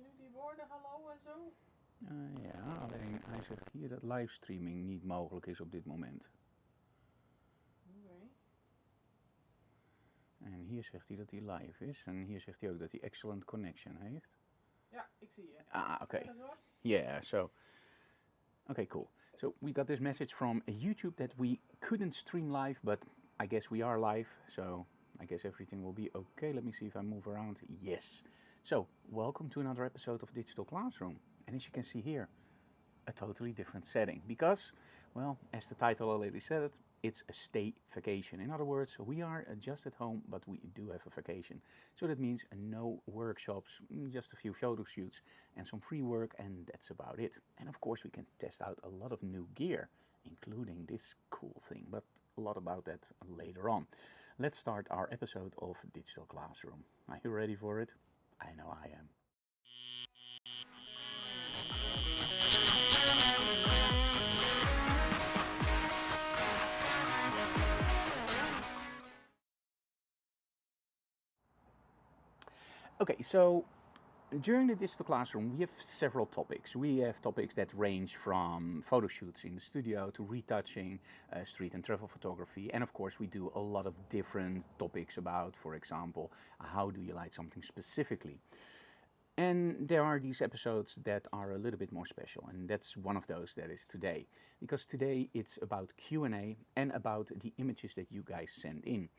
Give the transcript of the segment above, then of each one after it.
nu die woorden hallo en zo? Ja, alleen hij zegt hier dat livestreaming niet mogelijk is op dit moment. Oké. En hier zegt hij dat hij live is. En hier zegt hij ook dat hij excellent connection heeft. Ja, ik zie je. Ah, okay. Zeg eens wat. Yeah, okay, cool. So we got this message from YouTube that we couldn't stream live, but I guess we are live, so I guess everything will be okay. Let me see if I move around. Yes. So, welcome to another episode of Digital Classroom. And as you can see here, a totally different setting because, well, as the title already said it, it's a stay vacation. In other words, we are just at home, but we do have a vacation. So that means no workshops, just a few photo shoots and some free work, and that's about it. And of course, we can test out a lot of new gear, including this cool thing, but a lot about that later on. Let's start our episode of Digital Classroom. Are you ready for it? I know I am. Okay, so during the Digital Classroom, we have several topics. We have topics that range from photo shoots in the studio to retouching, street and travel photography, and of course we do a lot of different topics about, for example, how do you light something specifically. And there are these episodes that are a little bit more special, and that's one of those that is today. Because today it's about Q&A and about the images that you guys send in.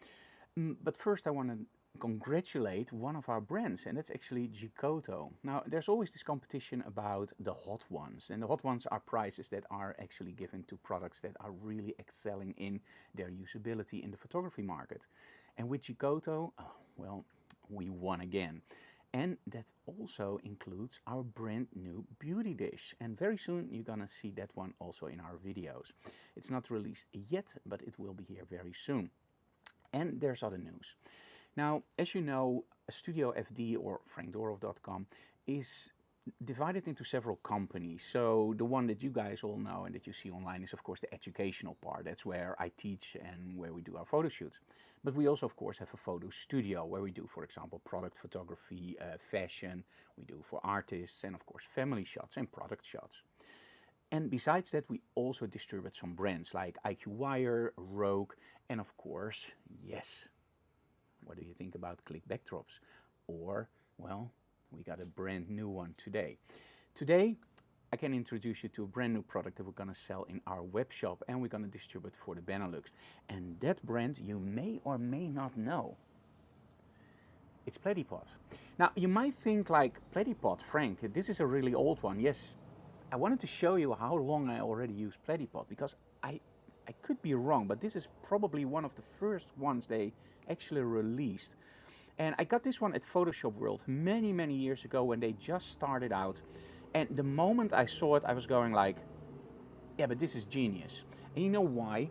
But first I want to congratulate one of our brands, and that's actually Gicoto. Now, there's always this competition about the hot ones, and the hot ones are prizes that are actually given to products that are really excelling in their usability in the photography market. And with Gicoto, well, we won again. And that also includes our brand new beauty dish. And very soon you're gonna see that one also in our videos. It's not released yet, but it will be here very soon. And there's other news. Now, as you know, Studio FD or frankdorov.com is divided into several companies. So the one that you guys all know and that you see online is of course the educational part. That's where I teach and where we do our photo shoots. But we also of course have a photo studio where we do, for example, product photography, fashion, we do for artists, and of course family shots and product shots. And besides that, we also distribute some brands like IQ Wire, Rogue, and of course, yes, what do you think about click backdrops? Or, well, we got a brand new one today. Today, I can introduce you to a brand new product that we're gonna sell in our web shop, and we're gonna distribute for the Benelux. And that brand you may or may not know. It's Platypod. Now, you might think like, Platypod, Frank, this is a really old one. Yes, I wanted to show you how long I already use Platypod, because I could be wrong, but this is probably one of the first ones they actually released. And I got this one at Photoshop World many, many years ago when they just started out. And the moment I saw it, I was going like, yeah, but this is genius. And you know why?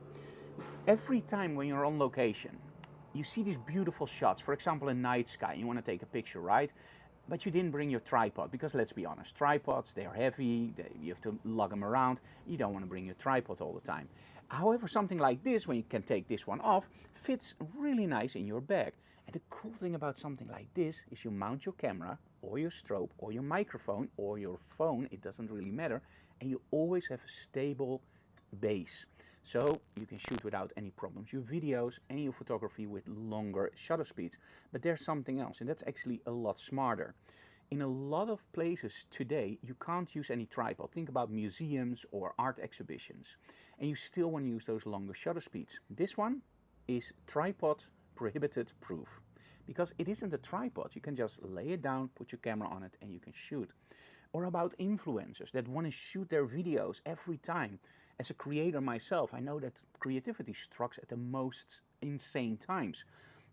Every time when you're on location, you see these beautiful shots, for example, a night sky, you want to take a picture, right? But you didn't bring your tripod, because let's be honest, tripods, they're heavy, you have to lug them around, you don't want to bring your tripod all the time. However, something like this, when you can take this one off, fits really nice in your bag. And the cool thing about something like this is you mount your camera, or your strobe, or your microphone, or your phone, it doesn't really matter, and you always have a stable base. So you can shoot without any problems your videos and your photography with longer shutter speeds. But there's something else, and that's actually a lot smarter. In a lot of places today, you can't use any tripod. Think about museums or art exhibitions. And you still want to use those longer shutter speeds. This one is tripod prohibited proof. Because it isn't a tripod. You can just lay it down, put your camera on it, and you can shoot. Or about influencers that want to shoot their videos every time. As a creator myself, I know that creativity strikes at the most insane times.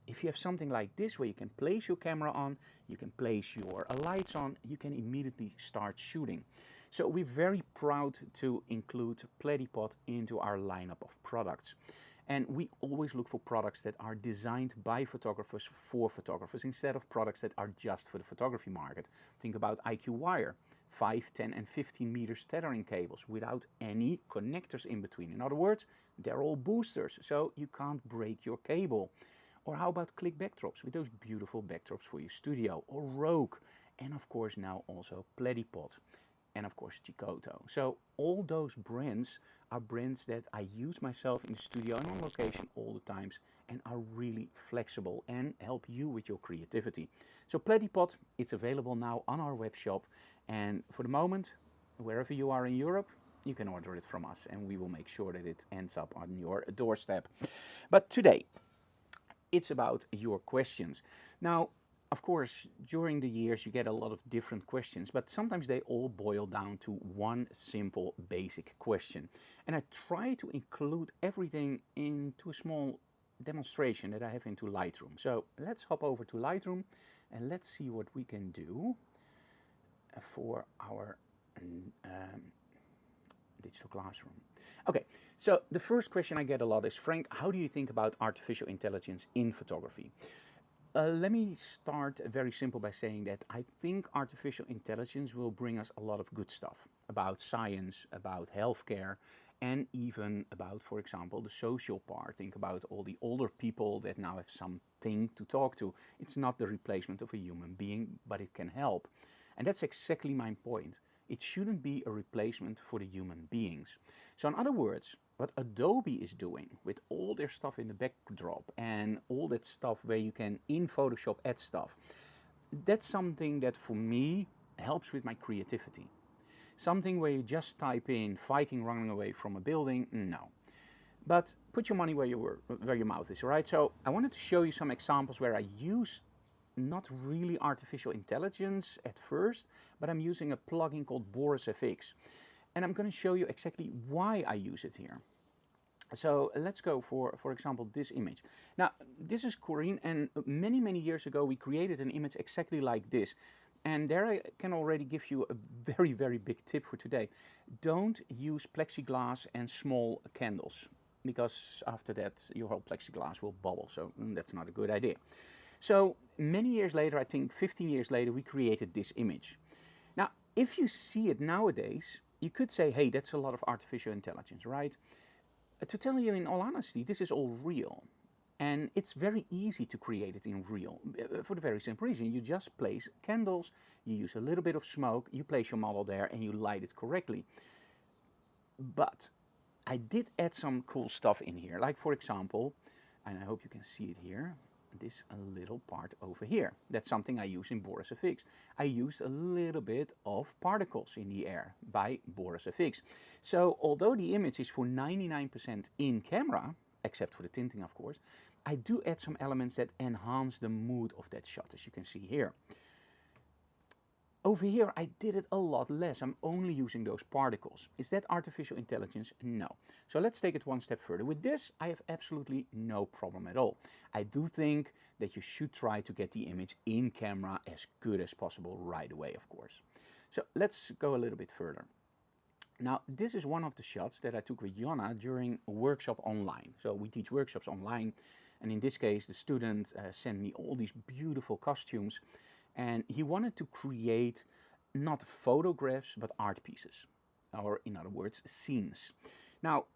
If you have something like this where you can place your camera on, you can place your lights on, you can immediately start shooting. So we're very proud to include Platypod into our lineup of products. And we always look for products that are designed by photographers for photographers instead of products that are just for the photography market. Think about IQ Wire, 5, 10 and 15 meters tethering cables without any connectors in between. In other words, they're all boosters, so you can't break your cable. Or how about click backdrops with those beautiful backdrops for your studio? Or Rogue, and of course now also Pledipot, and of course Chicoto. So all those brands are brands that I use myself in the studio and on location all the times, and are really flexible and help you with your creativity. So Pledipot, it's available now on our web shop, and for the moment, wherever you are in Europe, you can order it from us, and we will make sure that it ends up on your doorstep. But today, it's about your questions. Now, of course, during the years you get a lot of different questions, but sometimes they all boil down to one simple basic question. And I try to include everything into a small demonstration that I have into Lightroom. So let's hop over to Lightroom and let's see what we can do for our digital classroom. Okay, so the first question I get a lot is, Frank, how do you think about artificial intelligence in photography? Let me start very simple by saying that I think artificial intelligence will bring us a lot of good stuff about science, about healthcare, and even about, for example, the social part. Think about all the older people that now have something to talk to. It's not the replacement of a human being, but it can help. And that's exactly my point. It shouldn't be a replacement for the human beings. So in other words, what Adobe is doing with all their stuff in the backdrop and all that stuff where you can in Photoshop add stuff, that's something that for me helps with my creativity. Something where you just type in Viking running away from a building, no. But put your money where your mouth is, right? So I wanted to show you some examples where I use not really artificial intelligence at first, but I'm using a plugin called Boris FX. And I'm going to show you exactly why I use it here. So let's go for example, this image. Now, this is Corinne, and many years ago we created an image exactly like this. And there I can already give you a very big tip for today. Don't use plexiglass and small candles, because after that your whole plexiglass will bubble, so that's not a good idea. So many years later, I think 15 years later, we created this image. Now, if you see it nowadays, you could say, hey, that's a lot of artificial intelligence, right? To tell you in all honesty, this is all real. And it's very easy to create it in real, for the very simple reason. You just place candles, you use a little bit of smoke, you place your model there, and you light it correctly. But I did add some cool stuff in here, like for example, and I hope you can see it here, this little part over here. That's something I use in Boris FX. I used a little bit of particles in the air by Boris FX. So although the image is for 99% in camera, except for the tinting of course, I do add some elements that enhance the mood of that shot, as you can see here. Over here I did it a lot less. I'm only using those particles. Is that artificial intelligence? No. So let's take it one step further. With this I have absolutely no problem at all. I do think that you should try to get the image in camera as good as possible right away, of course. So let's go a little bit further. Now this is one of the shots that I took with Jonna during a workshop online. So we teach workshops online, and in this case the student sent me all these beautiful costumes. And he wanted to create not photographs, but art pieces, or in other words, scenes. Now,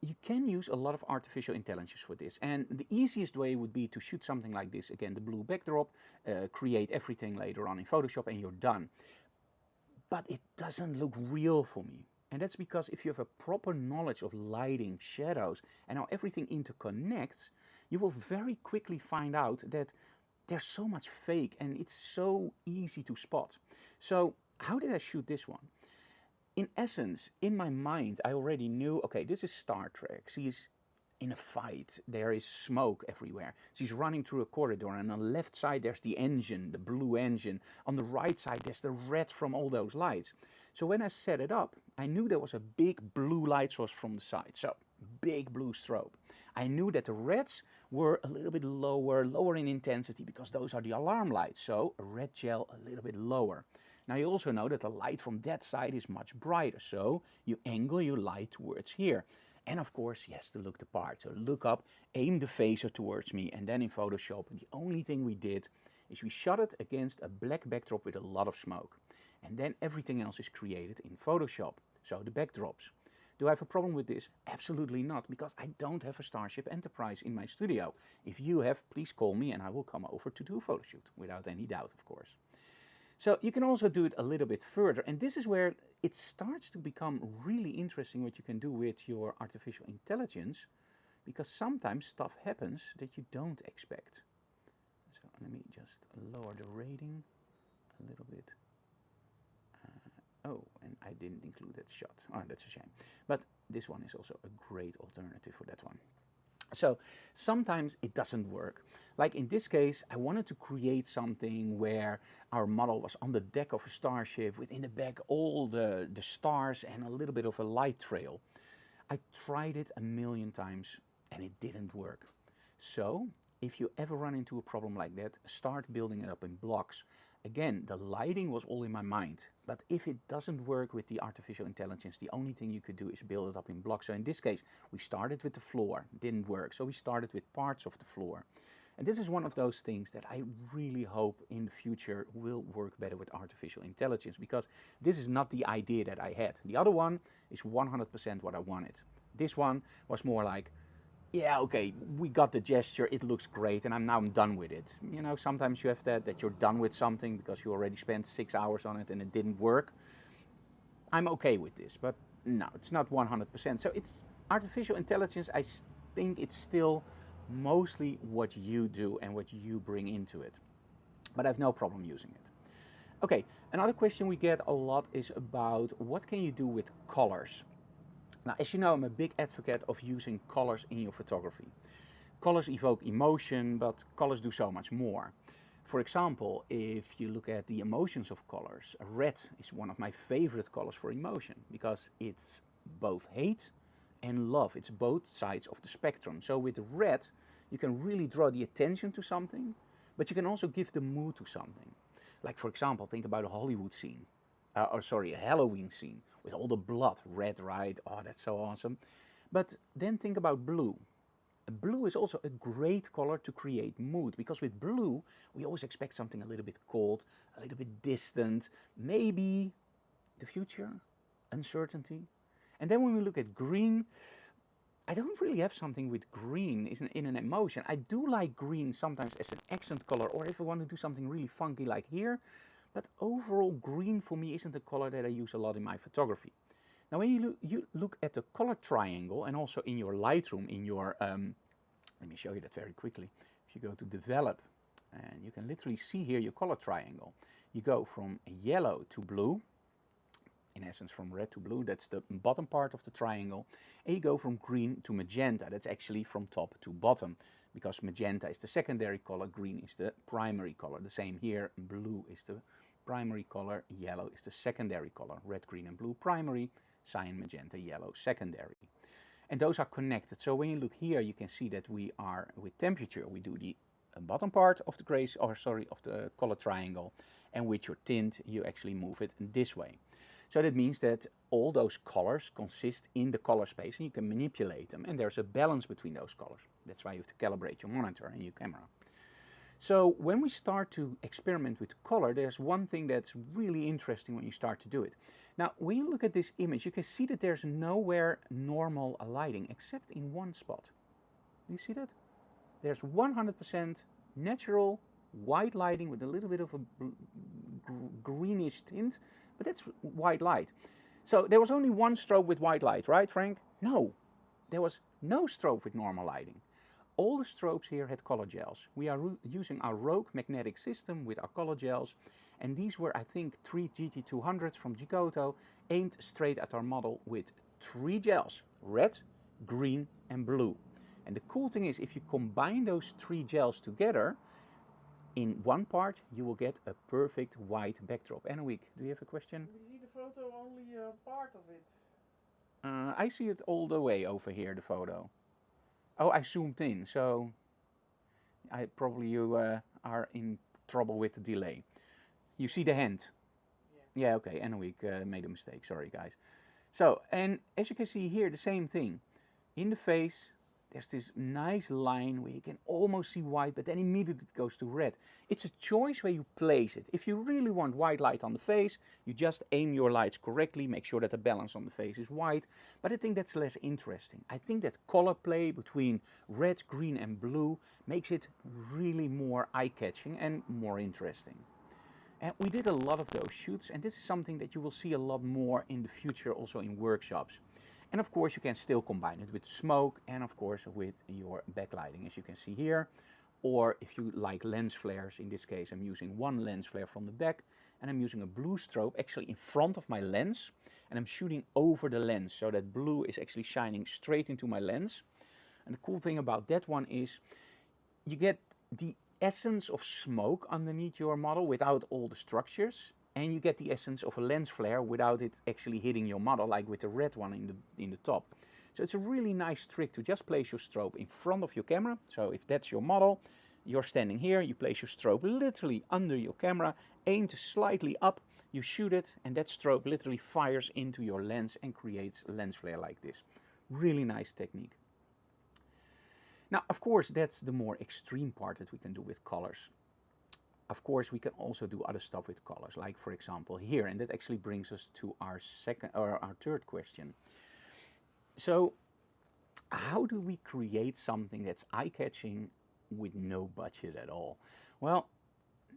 you can use a lot of artificial intelligence for this. And the easiest way would be to shoot something like this, again, the blue backdrop, create everything later on in Photoshop, and you're done. But it doesn't look real for me. And that's because if you have a proper knowledge of lighting, shadows, and how everything interconnects, you will very quickly find out that there's so much fake and it's so easy to spot. So how did I shoot this one? In essence, in my mind, I already knew, okay, this is Star Trek. She's in a fight. There is smoke everywhere. She's running through a corridor, and on the left side, there's the engine, the blue engine. On the right side, there's the red from all those lights. So when I set it up, I knew there was a big blue light source from the side. So big blue strobe. I knew that the reds were a little bit lower in intensity, because those are the alarm lights. So a red gel a little bit lower. Now you also know that the light from that side is much brighter. So you angle your light towards here. And of course, he has to look the part. So look up, aim the phaser towards me, and then in Photoshop, the only thing we did is we shot it against a black backdrop with a lot of smoke. And then everything else is created in Photoshop. So the backdrops. Do I have a problem with this? Absolutely not, because I don't have a Starship Enterprise in my studio. If you have, please call me and I will come over to do a photo shoot, without any doubt, of course. So you can also do it a little bit further, and this is where it starts to become really interesting what you can do with your artificial intelligence, because sometimes stuff happens that you don't expect. So let me just lower the rating a little bit. Oh, and I didn't include that shot. Oh, that's a shame. But this one is also a great alternative for that one. So sometimes it doesn't work. Like in this case, I wanted to create something where our model was on the deck of a starship, with in the back all the stars and a little bit of a light trail. I tried it a million times and it didn't work. So if you ever run into a problem like that, start building it up in blocks. Again, the lighting was all in my mind, but if it doesn't work with the artificial intelligence, the only thing you could do is build it up in blocks. So in this case, we started with the floor, didn't work. So we started with parts of the floor. And this is one of those things that I really hope in the future will work better with artificial intelligence, because this is not the idea that I had. The other one is 100% what I wanted. This one was more like, yeah, okay, we got the gesture, it looks great, and I'm done with it. You know, sometimes you have that you're done with something because you already spent 6 hours on it and it didn't work. I'm okay with this, but no, it's not 100%. So it's artificial intelligence, I think it's still mostly what you do and what you bring into it. But I have no problem using it. Okay, another question we get a lot is about what can you do with colors? Now, as you know, I'm a big advocate of using colors in your photography. Colors evoke emotion, but colors do so much more. For example, if you look at the emotions of colors, red is one of my favorite colors for emotion, because it's both hate and love. It's both sides of the spectrum. So with red, you can really draw the attention to something, but you can also give the mood to something. Like, for example, think about a Hollywood scene. A Halloween scene with all the blood, red, right? Oh, that's so awesome. But then think about blue. Blue is also a great color to create mood, because with blue, we always expect something a little bit cold, a little bit distant, maybe the future, uncertainty. And then when we look at green, I don't really have something with green in an emotion. I do like green sometimes as an accent color, or if I want to do something really funky like here. But overall, green for me isn't a color that I use a lot in my photography. Now, when you look at the color triangle, and also in your Lightroom, in your, let me show you that very quickly. If you go to develop, and you can literally see here your color triangle. You go from yellow to blue, in essence from red to blue, that's the bottom part of the triangle. And you go from green to magenta, that's actually from top to bottom, because magenta is the secondary color, green is the primary color. The same here, blue is the primary color, yellow is the secondary color. Red, green and blue primary, cyan, magenta, yellow secondary. And those are connected. So when you look here, you can see that we are with temperature, we do the bottom part of the of the color triangle, and with your tint you actually move it this way. So that means that all those colors consist in the color space, and you can manipulate them, and there's a balance between those colors. That's why you have to calibrate your monitor and your camera. So when we start to experiment with color, there's one thing that's really interesting when you start to do it. Now, when you look at this image, you can see that there's nowhere normal lighting except in one spot. Do you see that? There's 100% natural white lighting with a little bit of a greenish tint, but that's white light. So there was only one strobe with white light, right, Frank? No, there was no strobe with normal lighting. All the strobes here had color gels. We are using our Rogue magnetic system with our color gels, and these were, I think, 3 GT200s from Gigoto, aimed straight at our model with 3 gels, red, green and blue. And the cool thing is, if you combine those 3 gels together, in one part, you will get a perfect white backdrop. Anouk, do you have a question? We see the photo only part of it. I see it all the way over here, the photo. Oh, I zoomed in, so you are in trouble with the delay. You see the hand? Yeah, okay, Anouk made a mistake, sorry guys. So, and as you can see here, the same thing. In the face, there's this nice line where you can almost see white, but then immediately it goes to red. It's a choice where you place it. If you really want white light on the face, you just aim your lights correctly, make sure that the balance on the face is white. But I think that's less interesting. I think that color play between red, green and blue makes it really more eye-catching and more interesting. And we did a lot of those shoots, and this is something that you will see a lot more in the future, also in workshops. And of course, you can still combine it with smoke and of course with your backlighting, as you can see here. Or if you like lens flares, in this case I'm using one lens flare from the back, and I'm using a blue strobe actually in front of my lens, and I'm shooting over the lens, so that blue is actually shining straight into my lens. And the cool thing about that one is you get the essence of smoke underneath your model without all the structures, and you get the essence of a lens flare without it actually hitting your model, like with the red one in the top. So it's a really nice trick to just place your strobe in front of your camera. So if that's your model, you're standing here, you place your strobe literally under your camera, aim to slightly up, you shoot it, and that strobe literally fires into your lens and creates a lens flare like this. Really nice technique. Now, of course, that's the more extreme part that we can do with colors. Of course, we can also do other stuff with colors, like for example here, and that actually brings us to our third question. So, how do we create something that's eye-catching with no budget at all? Well,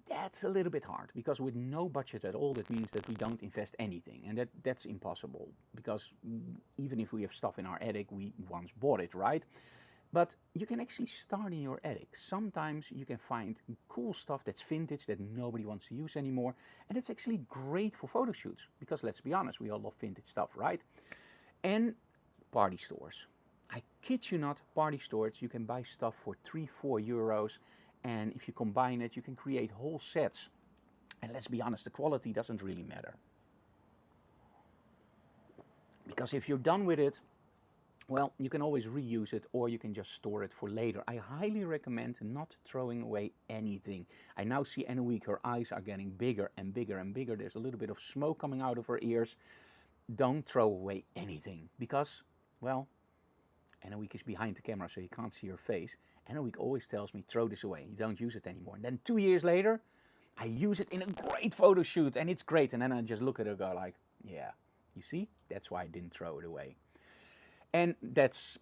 that's a little bit hard, because with no budget at all, that means that we don't invest anything, and that's impossible, because even if we have stuff in our attic, we once bought it, right? But you can actually start in your attic. Sometimes you can find cool stuff that's vintage that nobody wants to use anymore, and it's actually great for photo shoots, because let's be honest, we all love vintage stuff, right? And party stores. I kid you not, party stores, you can buy stuff for 3-4 euros, and if you combine it, you can create whole sets. And let's be honest, the quality doesn't really matter. Because if you're done with it, well, you can always reuse it, or you can just store it for later. I highly recommend not throwing away anything. I now see Anouk, her eyes are getting bigger and bigger and bigger. There's a little bit of smoke coming out of her ears. Don't throw away anything, because, well, Anouk is behind the camera, so you can't see her face. Anouk always tells me, throw this away, you don't use it anymore. And then 2 years later, I use it in a great photo shoot, and it's great. And then I just look at her and go like, yeah, you see, that's why I didn't throw it away. And that's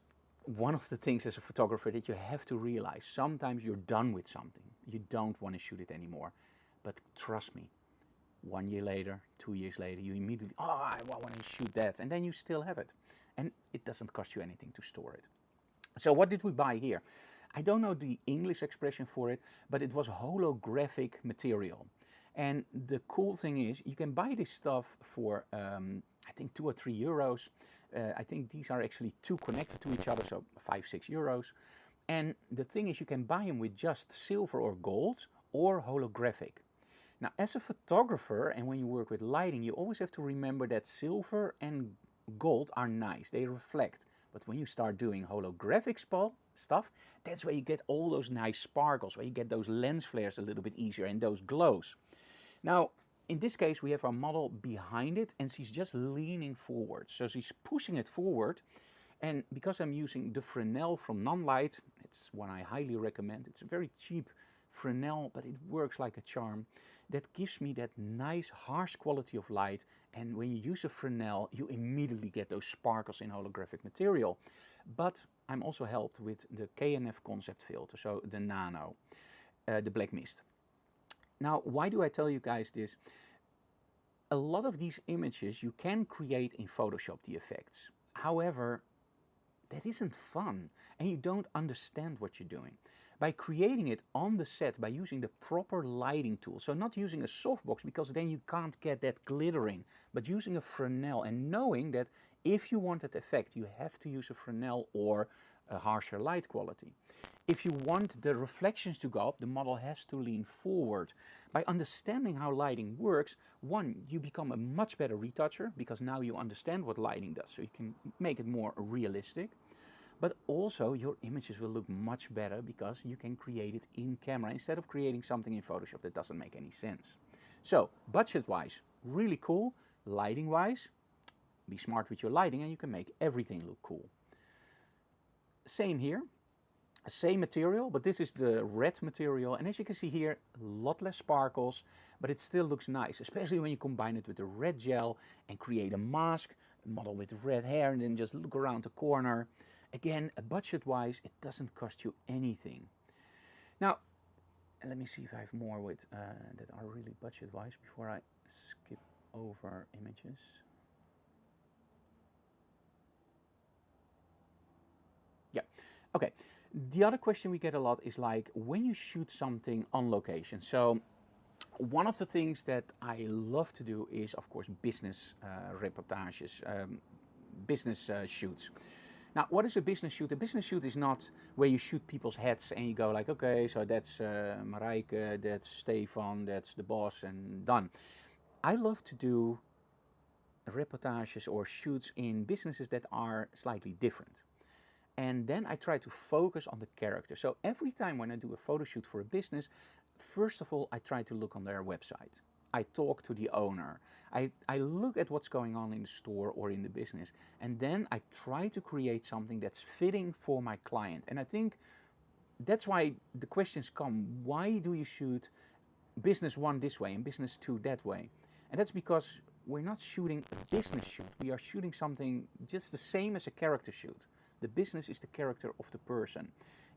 one of the things as a photographer that you have to realize. Sometimes you're done with something. You don't want to shoot it anymore. But trust me, 1 year later, 2 years later, you immediately, oh, I want to shoot that. And then you still have it. And it doesn't cost you anything to store it. So what did we buy here? I don't know the English expression for it, but it was holographic material. And the cool thing is, you can buy this stuff for, I think 2 or 3 euros. I think these are actually two connected to each other, so 5-6 euros. And the thing is, you can buy them with just silver or gold or holographic. Now, as a photographer, and when you work with lighting, you always have to remember that silver and gold are nice, they reflect. But when you start doing holographic stuff, that's where you get all those nice sparkles, where you get those lens flares a little bit easier and those glows. Now, in this case, we have our model behind it, and she's just leaning forward. So she's pushing it forward. And because I'm using the Fresnel from Nonlight, it's one I highly recommend. It's a very cheap Fresnel, but it works like a charm. That gives me that nice, harsh quality of light. And when you use a Fresnel, you immediately get those sparkles in holographic material. But I'm also helped with the KNF concept filter, so the Nano, the black mist. Now, why do I tell you guys this? A lot of these images you can create in Photoshop, the effects. However, that isn't fun, and you don't understand what you're doing. By creating it on the set, by using the proper lighting tool, so not using a softbox, because then you can't get that glittering, but using a Fresnel and knowing that if you want that effect, you have to use a Fresnel or a harsher light quality. If you want the reflections to go up, the model has to lean forward. By understanding how lighting works, one, you become a much better retoucher, because now you understand what lighting does, so you can make it more realistic. But also your images will look much better because you can create it in camera instead of creating something in Photoshop that doesn't make any sense. So budget-wise, really cool. Lighting-wise, be smart with your lighting and you can make everything look cool. Same here. Same material, but this is the red material, and as you can see here, a lot less sparkles, but it still looks nice, especially when you combine it with the red gel and create a mask, a model with red hair, and then just look around the corner. Again, budget-wise, it doesn't cost you anything. Now, And let me see if I have more with that are really budget-wise before I skip over images. Yeah, okay. The other question we get a lot is like when you shoot something on location. So one of the things that I love to do is, of course, business reportages, business shoots. Now, what is a business shoot? A business shoot is not where you shoot people's heads and you go like, okay, so that's Marijke, that's Stefan, that's the boss, and done. I love to do reportages or shoots in businesses that are slightly different. And then I try to focus on the character. So every time when I do a photo shoot for a business, first of all, I try to look on their website. I talk to the owner. I look at what's going on in the store or in the business. And then I try to create something that's fitting for my client. And I think that's why the questions come, why do you shoot business one this way and business two that way? And that's because we're not shooting a business shoot. We are shooting something just the same as a character shoot. The business is the character of the person.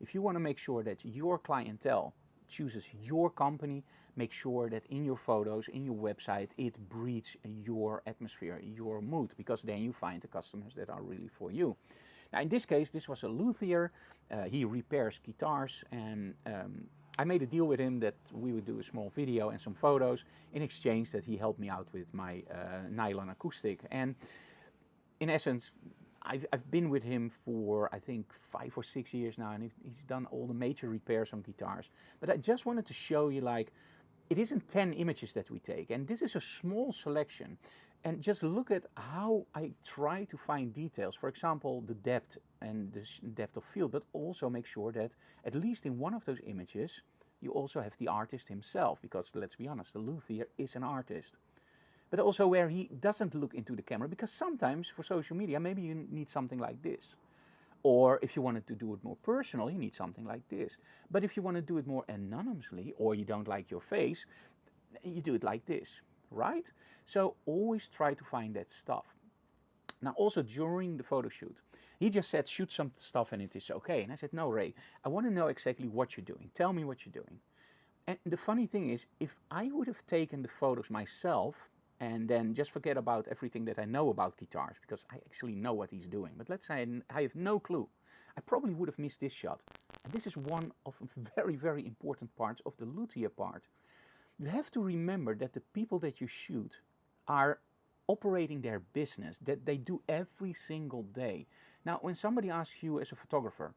If you want to make sure that your clientele chooses your company, make sure that in your photos, in your website, it breathes your atmosphere, your mood, because then you find the customers that are really for you. Now, in this case, this was a luthier. He repairs guitars, and I made a deal with him that we would do a small video and some photos in exchange that he helped me out with my nylon acoustic. And in essence, I've been with him for, I think, 5 or 6 years now, and he's done all the major repairs on guitars. But I just wanted to show you, like, it isn't 10 images that we take, and this is a small selection. And just look at how I try to find details. For example, the depth and the depth of field, but also make sure that at least in one of those images, you also have the artist himself, because let's be honest, the luthier is an artist. But also where he doesn't look into the camera, because sometimes for social media, maybe you need something like this. Or if you wanted to do it more personal, you need something like this. But if you want to do it more anonymously, or you don't like your face, you do it like this, right? So always try to find that stuff. Now also during the photo shoot, he just said, shoot some stuff and it is okay. And I said, no, Ray, I want to know exactly what you're doing. Tell me what you're doing. And the funny thing is, if I would have taken the photos myself, and then just forget about everything that I know about guitars, because I actually know what he's doing. But let's say I have no clue. I probably would have missed this shot. And this is one of very, very important parts of the luthier part. You have to remember that the people that you shoot are operating their business, that they do every single day. Now, when somebody asks you as a photographer,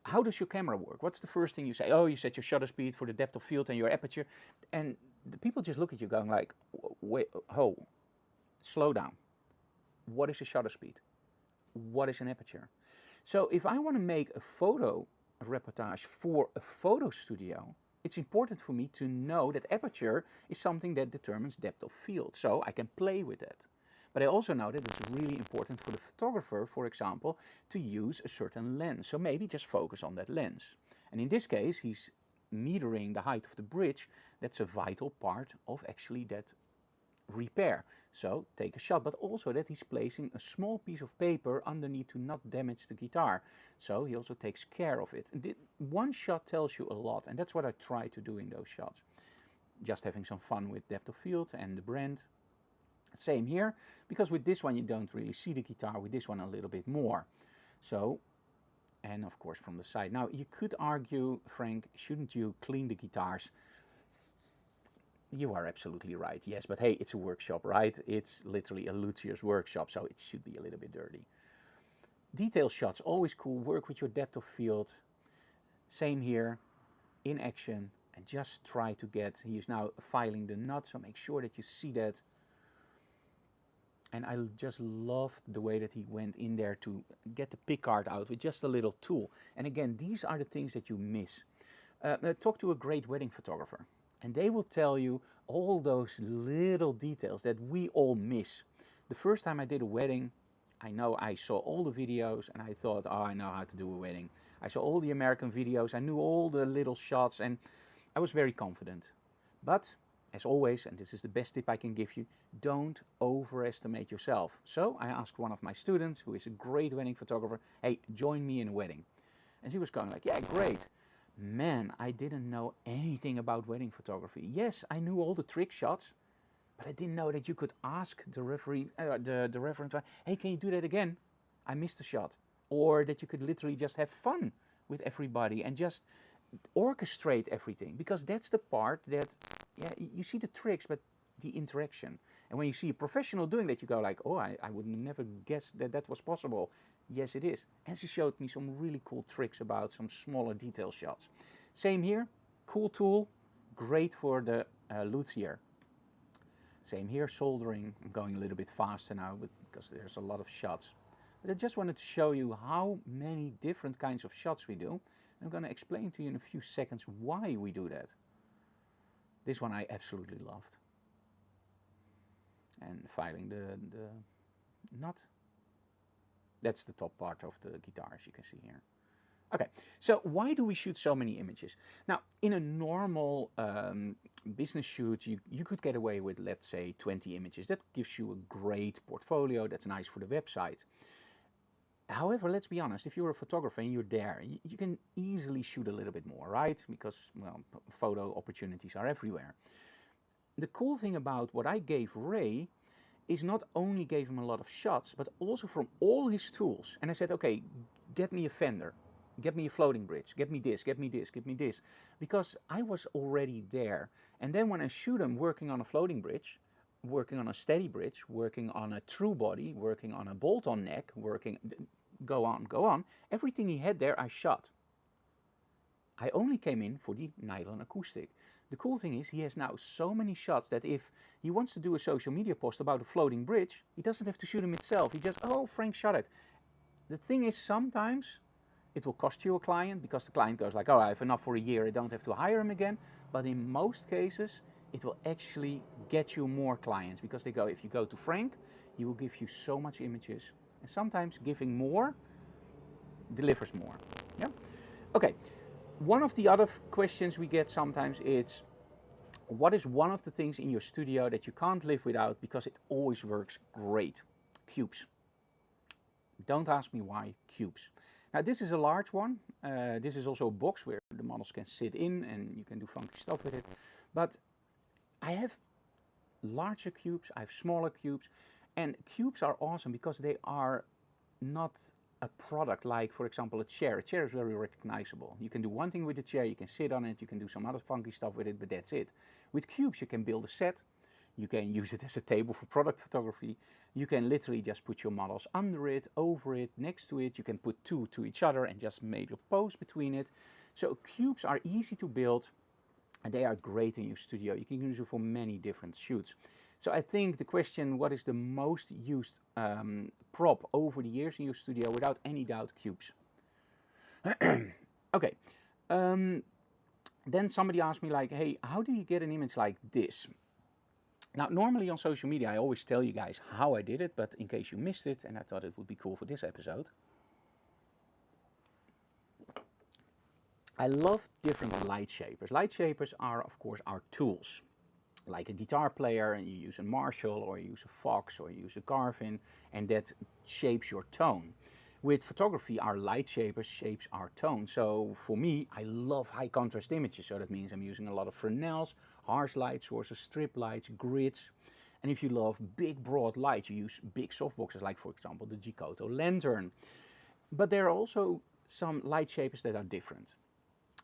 how does your camera work? What's the first thing you say? Oh, you set your shutter speed for the depth of field and your aperture. And the people just look at you going like, wait, slow down. What is a shutter speed? What is an aperture? So if I want to make a photo reportage for a photo studio, it's important for me to know that aperture is something that determines depth of field. So I can play with it. But I also know that it's really important for the photographer, for example, to use a certain lens. So maybe just focus on that lens. And in this case, he's metering the height of the bridge. That's a vital part of actually that repair. So take a shot, but also that he's placing a small piece of paper underneath to not damage the guitar. So he also takes care of it. And one shot tells you a lot, and that's what I try to do in those shots. Just having some fun with depth of field and the brand. Same here, because with this one you don't really see the guitar, with this one a little bit more. So, and of course from the side. Now you could argue, Frank, shouldn't you clean the guitars? You are absolutely right, yes, but hey, it's a workshop, right? It's literally a luthier's workshop, so it should be a little bit dirty. Detail shots, always cool, work with your depth of field. Same here, in action, and just try to get, he is now filing the nut, so make sure that you see that. And I just loved the way that he went in there to get the pickguard out with just a little tool. And again, these are the things that you miss. Talk to a great wedding photographer, and they will tell you all those little details that we all miss. The first time I did a wedding, I know I saw all the videos and I thought, oh, I know how to do a wedding. I saw all the American videos, I knew all the little shots, and I was very confident. But as always, and this is the best tip I can give you, don't overestimate yourself. So I asked one of my students, who is a great wedding photographer, hey, join me in a wedding. And she was going like, yeah, great. man, I didn't know anything about wedding photography. Yes, I knew all the trick shots, but I didn't know that you could ask the referee, the referent, hey, can you do that again? I missed a shot. Or that you could literally just have fun with everybody and just orchestrate everything, because that's the part that, yeah, you see the tricks, but the interaction. And when you see a professional doing that, you go like, oh, I would never guess that that was possible. Yes, it is. And she showed me some really cool tricks about some smaller detail shots. Same here, cool tool, great for the luthier. Same here, soldering. I'm going a little bit faster now because there's a lot of shots. But I just wanted to show you how many different kinds of shots we do. I'm going to explain to you in a few seconds why we do that. This one I absolutely loved. And filing the nut. That's the top part of the guitar, as you can see here. Okay, so why do we shoot so many images? Now, in a normal business shoot, you could get away with, let's say, 20 images. That gives you a great portfolio. That's nice for the website. However, let's be honest, if you're a photographer and you're there, you can easily shoot a little bit more, right? Because, well, photo opportunities are everywhere. The cool thing about what I gave Ray is not only gave him a lot of shots, but also from all his tools. And I said, okay, get me a fender, get me a floating bridge, get me this, get me this, get me this. Because I was already there. And then when I shoot him working on a floating bridge, working on a steady bridge, working on a true body, working on a bolt-on neck, working, go on, everything he had there I shot. I only came in for the nylon acoustic. The cool thing is he has now so many shots that if he wants to do a social media post about a floating bridge, he doesn't have to shoot him himself. He just, oh, Frank shot it. The thing is, sometimes it will cost you a client because the client goes like, oh, I have enough for a year, I don't have to hire him again. But in most cases, it will actually get you more clients because they go, if you go to Frank, he will give you so much images. And sometimes giving more delivers more. Yeah. Okay. One of the other questions we get sometimes is, what is one of the things in your studio that you can't live without because it always works great? Cubes. Don't ask me why cubes. Now this is a large one. This is also a box where the models can sit in and you can do funky stuff with it. But I have larger cubes, I have smaller cubes, and cubes are awesome because they are not a product like, for example, a chair. A chair is very recognizable. You can do one thing with the chair, you can sit on it, you can do some other funky stuff with it, but that's it. With cubes you can build a set, you can use it as a table for product photography, you can literally just put your models under it, over it, next to it, you can put two to each other and just make a pose between it. So cubes are easy to build and they are great in your studio. You can use it for many different shoots. So I think the question, what is the most used prop over the years in your studio? Without any doubt, cubes. Okay. Then somebody asked me like, hey, how do you get an image like this? Now, normally on social media, I always tell you guys how I did it, but in case you missed it, and I thought it would be cool for this episode. I love different light shapers. Light shapers are, of course, our tools. Like a guitar player, and you use a Marshall, or you use a Fox, or you use a Garvin, and that shapes your tone. With photography, our light shapers shapes our tone. So for me, I love high contrast images. So that means I'm using a lot of Fresnels, harsh light sources, strip lights, grids. And if you love big broad light, you use big softboxes, like for example the Giotto lantern. But there are also some light shapers that are different.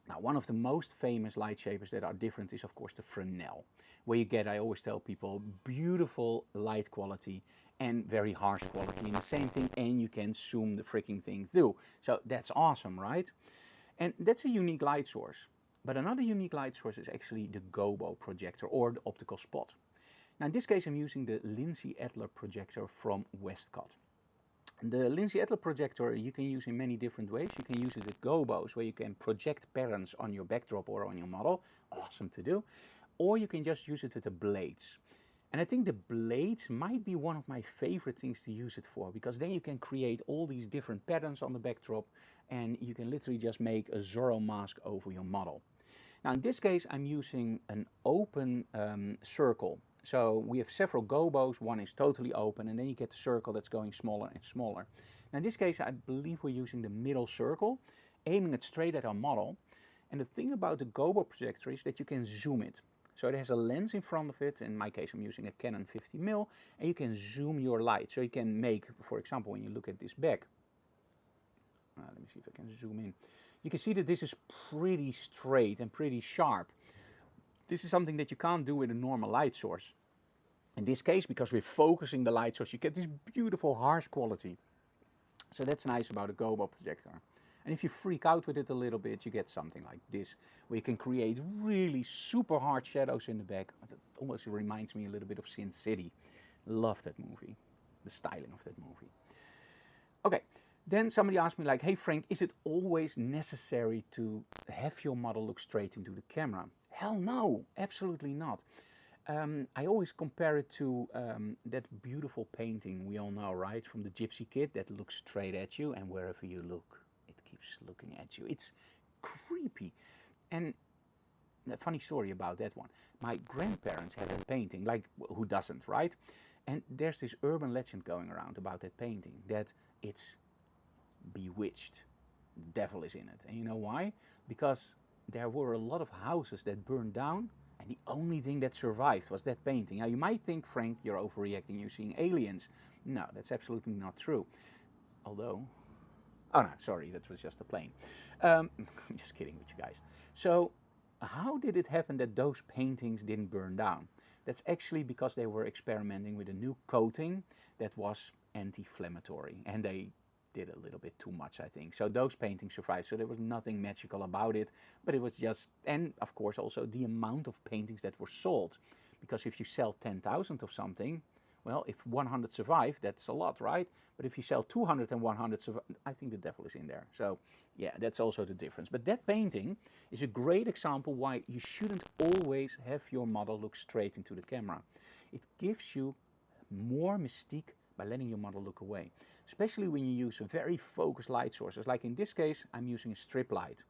Now, one of the most famous light shapers that are different is, of course, the Fresnel, where you get, I always tell people, beautiful light quality and very harsh quality in the same thing, and you can zoom the freaking thing through. So that's awesome, right? And that's a unique light source. But another unique light source is actually the gobo projector or the optical spot. Now, in this case, I'm using the Lindsay Adler projector from Westcott. The Lindsay Adler projector you can use in many different ways. You can use it with gobos, where you can project patterns on your backdrop or on your model. Awesome to do. Or you can just use it with the blades. And I think the blades might be one of my favorite things to use it for, because then you can create all these different patterns on the backdrop and you can literally just make a Zorro mask over your model. Now in this case I'm using an open circle. So we have several gobos, one is totally open, and then you get the circle that's going smaller and smaller. Now in this case I believe we're using the middle circle, aiming it straight at our model. And the thing about the GoPro projector is that you can zoom it. So it has a lens in front of it. In my case, I'm using a Canon 50mm, and you can zoom your light. So you can make, for example, when you look at this back, let me see if I can zoom in. You can see that this is pretty straight and pretty sharp. This is something that you can't do with a normal light source. In this case, because we're focusing the light source, you get this beautiful harsh quality. So that's nice about a GoPro projector. And if you freak out with it a little bit, you get something like this, where you can create really super hard shadows in the back. It almost reminds me a little bit of Sin City. Love that movie, the styling of that movie. Okay, then somebody asked me like, hey Frank, is it always necessary to have your model look straight into the camera? Hell no, absolutely not. I always compare it to that beautiful painting we all know, right? From the Gypsy Kid that looks straight at you, and wherever you look, it keeps looking at you. It's creepy. And a funny story about that one. My grandparents had a painting, like who doesn't, right? And there's this urban legend going around about that painting, that it's bewitched. The devil is in it. And you know why? Because there were a lot of houses that burned down, and the only thing that survived was that painting. Now you might think, Frank, you're overreacting, you're seeing aliens. No, that's absolutely not true. Although, oh no, sorry, that was just a plane. I'm just kidding with you guys. So how did it happen that those paintings didn't burn down? That's actually because they were experimenting with a new coating that was anti-inflammatory, and they did a little bit too much, I think. So those paintings survived, so there was nothing magical about it, but it was just, and of course also the amount of paintings that were sold. Because if you sell 10,000 of something, well, if 100 survive, that's a lot, right? But if you sell 200 and 100 survive, I think the devil is in there. So yeah, that's also the difference. But that painting is a great example why you shouldn't always have your model look straight into the camera. It gives you more mystique by letting your model look away. Especially when you use very focused light sources. Like in this case, I'm using a strip light.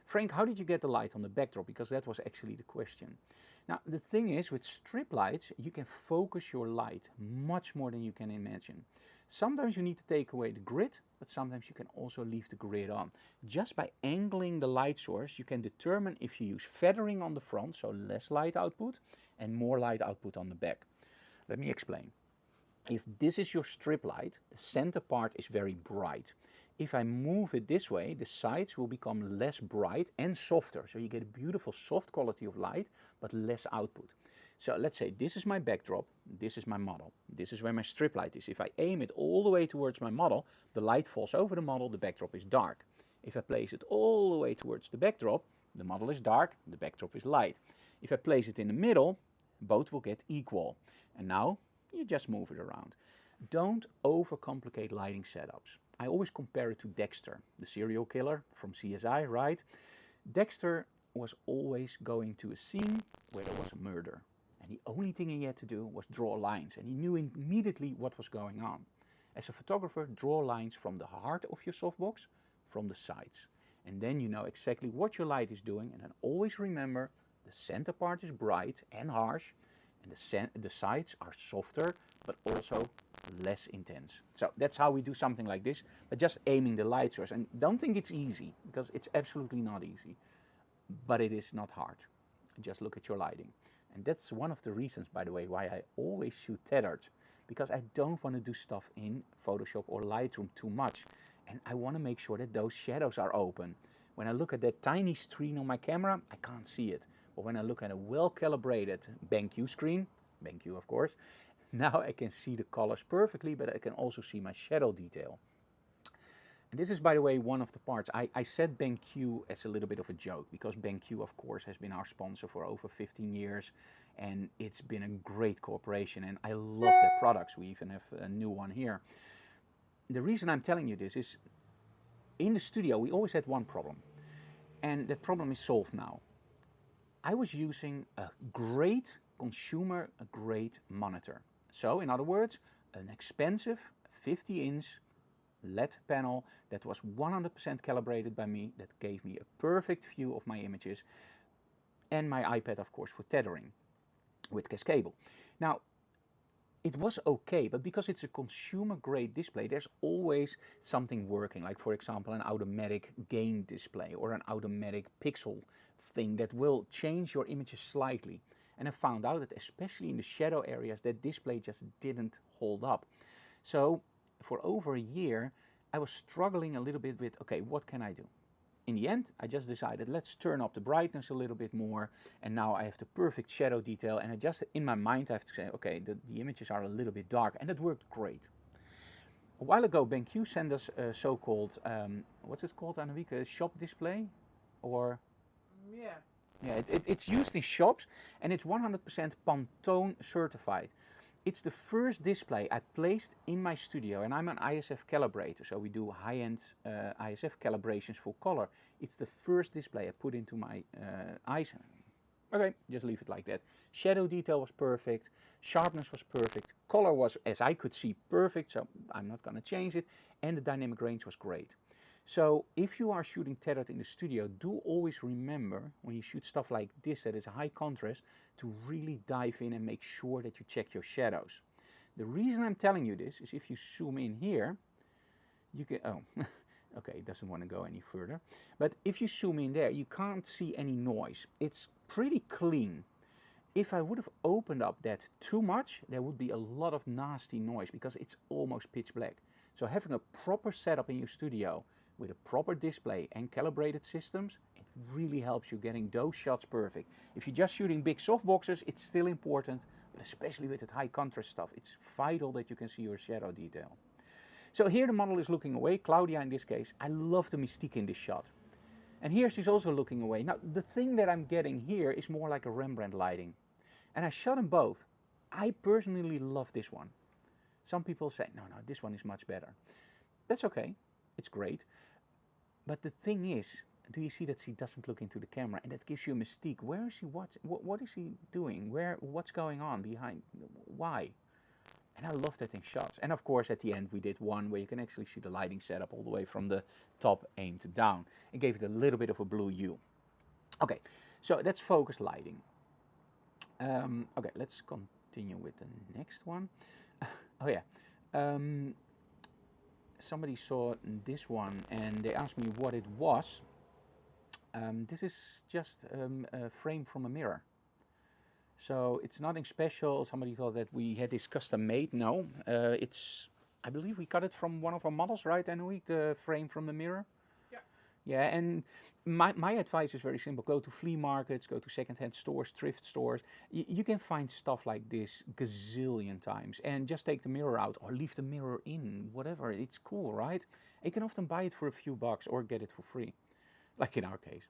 Frank, how did you get the light on the backdrop? Because that was actually the question. Now, the thing is, with strip lights, you can focus your light much more than you can imagine. Sometimes you need to take away the grid, but sometimes you can also leave the grid on. Just by angling the light source, you can determine if you use feathering on the front, so less light output, and more light output on the back. Let me explain. If this is your strip light, the center part is very bright. If I move it this way, the sides will become less bright and softer. So you get a beautiful soft quality of light, but less output. So let's say this is my backdrop, this is my model. This is where my strip light is. If I aim it all the way towards my model, the light falls over the model, the backdrop is dark. If I place it all the way towards the backdrop, the model is dark, the backdrop is light. If I place it in the middle, both will get equal. And now you just move it around. Don't overcomplicate lighting setups. I always compare it to Dexter, the serial killer from CSI, right? Dexter was always going to a scene where there was a murder. And the only thing he had to do was draw lines, and he knew immediately what was going on. As a photographer, draw lines from the heart of your softbox, from the sides. And then you know exactly what your light is doing, and then always remember the center part is bright and harsh, and the sides are softer, but also less intense. So that's how we do something like this, but just aiming the light source. And don't think it's easy, because it's absolutely not easy, but it is not hard. Just look at your lighting. And that's one of the reasons, by the way, why I always shoot tethered, because I don't want to do stuff in Photoshop or Lightroom too much. And I want to make sure that those shadows are open. When I look at that tiny screen on my camera, I can't see it. But when I look at a well-calibrated BenQ screen, BenQ of course, now I can see the colors perfectly, but I can also see my shadow detail. And this is, by the way, one of the parts. I said BenQ as a little bit of a joke, because BenQ, of course, has been our sponsor for over 15 years, and it's been a great cooperation, and I love their products. We even have a new one here. The reason I'm telling you this is, in the studio, we always had one problem, and that problem is solved now. I was using a great consumer-grade monitor. So, in other words, an expensive 50-inch LED panel that was 100% calibrated by me, that gave me a perfect view of my images, and my iPad, of course, for tethering with Cascable. Now, it was okay, but because it's a consumer grade display, there's always something working. Like for example, an automatic gain display or an automatic pixel thing that will change your images slightly. And I found out that especially in the shadow areas, that display just didn't hold up. So for over a year, I was struggling a little bit with, okay, what can I do? In the end, I just decided, let's turn up the brightness a little bit more, and now I have the perfect shadow detail, and I just, in my mind, I have to say, okay, the images are a little bit dark, and it worked great. A while ago, BenQ sent us a so-called, what's it called, Annemiek, a shop display? Or Yeah. yeah, it's used in shops, and it's 100% Pantone certified. It's the first display I placed in my studio, and I'm an ISF calibrator, so we do high-end ISF calibrations for color. It's the first display I put into my eyes. Okay, just leave it like that. Shadow detail was perfect, sharpness was perfect, color was, as I could see, perfect, so I'm not going to change it, and the dynamic range was great. So if you are shooting tethered in the studio, do always remember when you shoot stuff like this that is a high contrast to really dive in and make sure that you check your shadows. The reason I'm telling you this is if you zoom in here, you can, oh, okay, it doesn't want to go any further. But if you zoom in there, you can't see any noise. It's pretty clean. If I would have opened up that too much, there would be a lot of nasty noise because it's almost pitch black. So having a proper setup in your studio with a proper display and calibrated systems, it really helps you getting those shots perfect. If you're just shooting big softboxes, it's still important, but especially with that high contrast stuff, it's vital that you can see your shadow detail. So here the model is looking away, Claudia in this case. I love the mystique in this shot. And here she's also looking away. Now the thing that I'm getting here is more like a Rembrandt lighting. And I shot them both. I personally love this one. Some people say, no, this one is much better. That's okay, it's great. But the thing is, do you see that she doesn't look into the camera? And that gives you a mystique. Where is she watching? What is he doing? What's going on behind? Why? And I love that in shots. And of course, at the end, we did one where you can actually see the lighting setup all the way from the top aimed down. And gave it a little bit of a blue hue. Okay, so that's focus lighting. Okay, let's continue with the next one. Oh yeah. Somebody saw this one and they asked me what it was. This is just a frame from a mirror. So it's nothing special. Somebody thought that we had this custom made. No, I believe we cut it from one of our models, right, Anouk, the frame from the mirror? Yeah. Yeah, and my advice is very simple. Go to flea markets, go to secondhand stores, thrift stores. You can find stuff like this gazillion times. And just take the mirror out or leave the mirror in, whatever. It's cool, right? You can often buy it for a few bucks or get it for free, like in our case.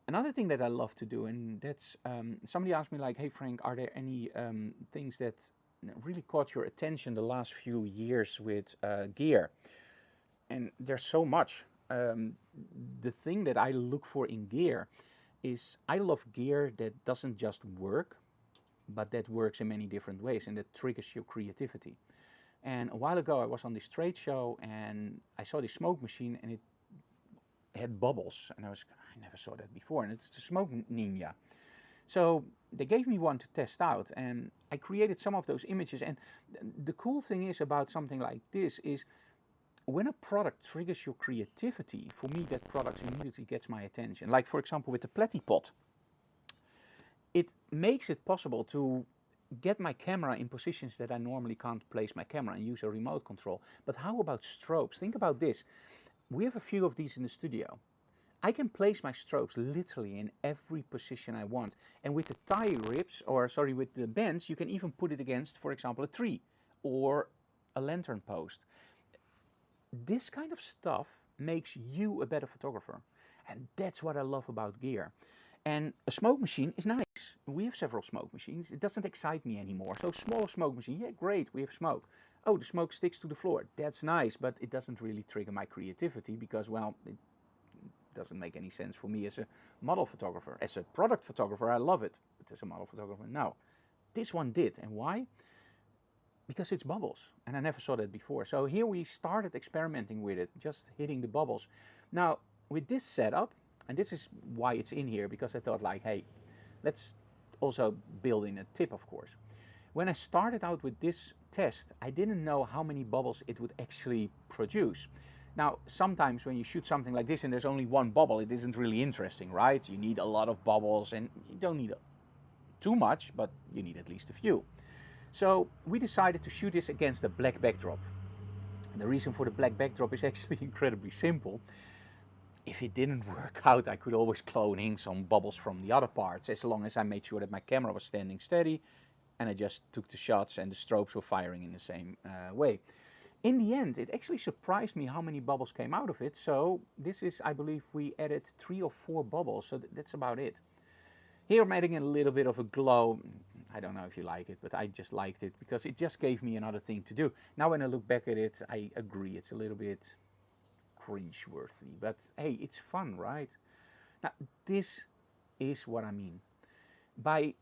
Another thing that I love to do, and that's, somebody asked me like, hey Frank, are there any things that really caught your attention the last few years with gear? And there's so much. The thing that I look for in gear is I love gear that doesn't just work, but that works in many different ways and that triggers your creativity. And a while ago I was on this trade show and I saw this smoke machine and it had bubbles and I never saw that before, and it's the smoke ninja. So they gave me one to test out and I created some of those images. And the cool thing is about something like this is when a product triggers your creativity, for me that product immediately gets my attention. Like for example with the Platypod. It makes it possible to get my camera in positions that I normally can't place my camera and use a remote control. But how about strobes? Think about this. We have a few of these in the studio. I can place my strobes literally in every position I want. And with the tie ribs, or sorry, with the bends, you can even put it against, for example, a tree or a lantern post. This kind of stuff makes you a better photographer. And that's what I love about gear. And a smoke machine is nice. We have several smoke machines. It doesn't excite me anymore. So smaller smoke machine, yeah, great, we have smoke. Oh, the smoke sticks to the floor. That's nice, but it doesn't really trigger my creativity because, well, it doesn't make any sense for me as a model photographer. As a product photographer, I love it. But as a model photographer, no. This one did. And why? Because it's bubbles. And I never saw that before. So here we started experimenting with it, just hitting the bubbles. Now, with this setup, and this is why it's in here, because I thought like, hey, let's also build in a tip, of course. When I started out with this test, I didn't know how many bubbles it would actually produce. Now, sometimes when you shoot something like this and there's only one bubble, it isn't really interesting, right? You need a lot of bubbles, and you don't need too much, but you need at least a few. So we decided to shoot this against a black backdrop. And the reason for the black backdrop is actually incredibly simple. If it didn't work out, I could always clone in some bubbles from the other parts, as long as I made sure that my camera was standing steady and I just took the shots and the strobes were firing in the same way. In the end, it actually surprised me how many bubbles came out of it. So this is, I believe, we added 3 or 4 bubbles, so that's about it. Here I'm adding a little bit of a glow. I don't know if you like it, but I just liked it because it just gave me another thing to do. Now when I look back at it, I agree, it's a little bit cringe-worthy, but hey, it's fun, right? Now, this is what I mean. By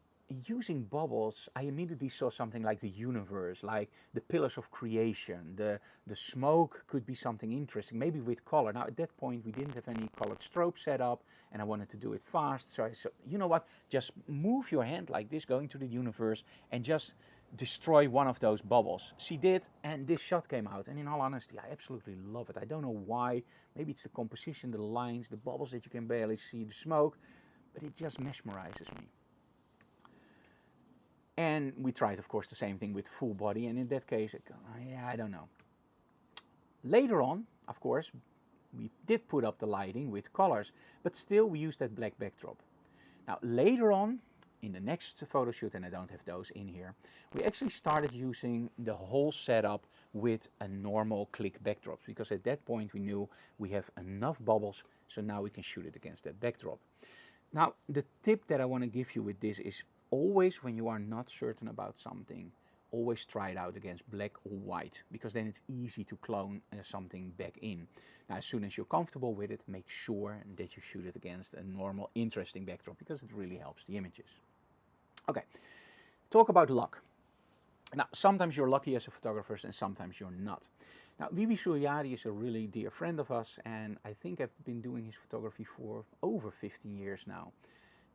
using bubbles, I immediately saw something like the universe, like the pillars of creation. The smoke could be something interesting, maybe with color. Now, at that point, we didn't have any colored strobe set up, and I wanted to do it fast. So I said, you know what, just move your hand like this, going to the universe, and just destroy one of those bubbles. She did, and this shot came out. And in all honesty, I absolutely love it. I don't know why. Maybe it's the composition, the lines, the bubbles that you can barely see, the smoke, but it just mesmerizes me. And we tried, of course, the same thing with full body, and in that case, yeah, I don't know. Later on, of course, we did put up the lighting with colors, but still we used that black backdrop. Now, later on, in the next photo shoot, and I don't have those in here, we actually started using the whole setup with a normal click backdrop, because at that point we knew we have enough bubbles, so now we can shoot it against that backdrop. Now, the tip that I want to give you with this is always, when you are not certain about something, always try it out against black or white, because then it's easy to clone something back in. Now, as soon as you're comfortable with it, make sure that you shoot it against a normal, interesting backdrop, because it really helps the images. Okay, talk about luck. Now, sometimes you're lucky as a photographer and sometimes you're not. Now, Shuyatti is a really dear friend of us, and I think I've been doing his photography for over 15 years now.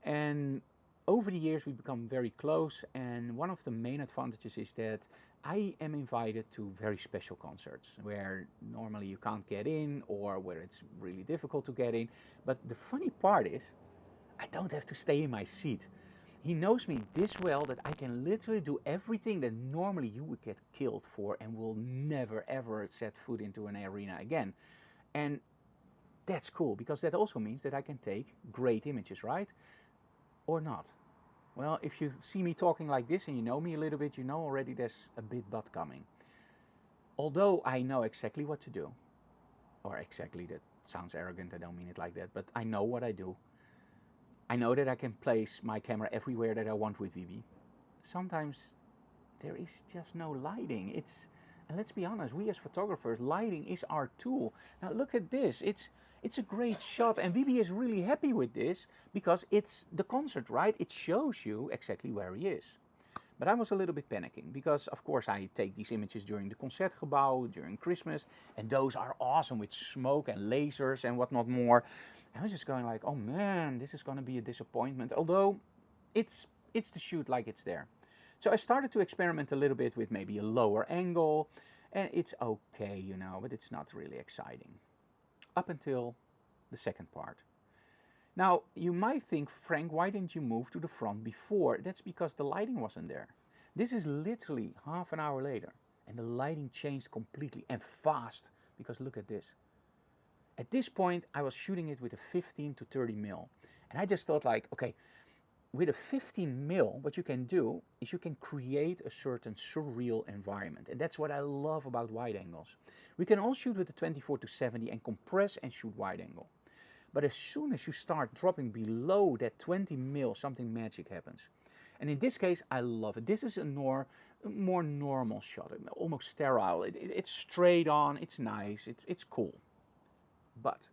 And over the years we've become very close, and one of the main advantages is that I am invited to very special concerts where normally you can't get in, or where it's really difficult to get in. But the funny part is, I don't have to stay in my seat. He knows me this well that I can literally do everything that normally you would get killed for and will never ever set foot into an arena again. And that's cool, because that also means that I can take great images, right? Or not. Well, if you see me talking like this and you know me a little bit, you know already there's a bit but coming. Although I know exactly what to do, or exactly, that sounds arrogant, I don't mean it like that, but I know what I do. I know that I can place my camera everywhere that I want with VB. Sometimes there is just no lighting. And let's be honest, we as photographers, lighting is our tool. Now look at this, it's a great shot, and VB is really happy with this because it's the concert, right? It shows you exactly where he is. But I was a little bit panicking because, of course, I take these images during the Concertgebouw, during Christmas, and those are awesome with smoke and lasers and whatnot more. I was just going like, oh man, this is going to be a disappointment. Although it's the shoot like it's there. So I started to experiment a little bit with maybe a lower angle, and it's okay, you know, but it's not really exciting. Up until the second part. Now, you might think, Frank, why didn't you move to the front before? That's because the lighting wasn't there. This is literally half an hour later, and the lighting changed completely, and fast, because look at this. At this point, I was shooting it with a 15 to 30 mil, and I just thought like, okay, with a 15 mil, what you can do is you can create a certain surreal environment, and that's what I love about wide angles. We can all shoot with the 24 to 70 and compress and shoot wide angle. But as soon as you start dropping below that 20 mil, something magic happens. And in this case, I love it. This is a more normal shot, almost sterile. It's straight on, it's nice, it's cool. But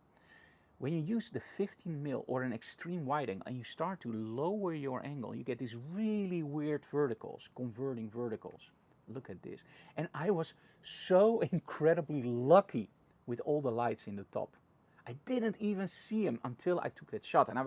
when you use the 15 mil or an extreme wide angle and you start to lower your angle, you get these really weird verticals, converting verticals. Look at this. And I was so incredibly lucky with all the lights in the top. I didn't even see him until I took that shot, and I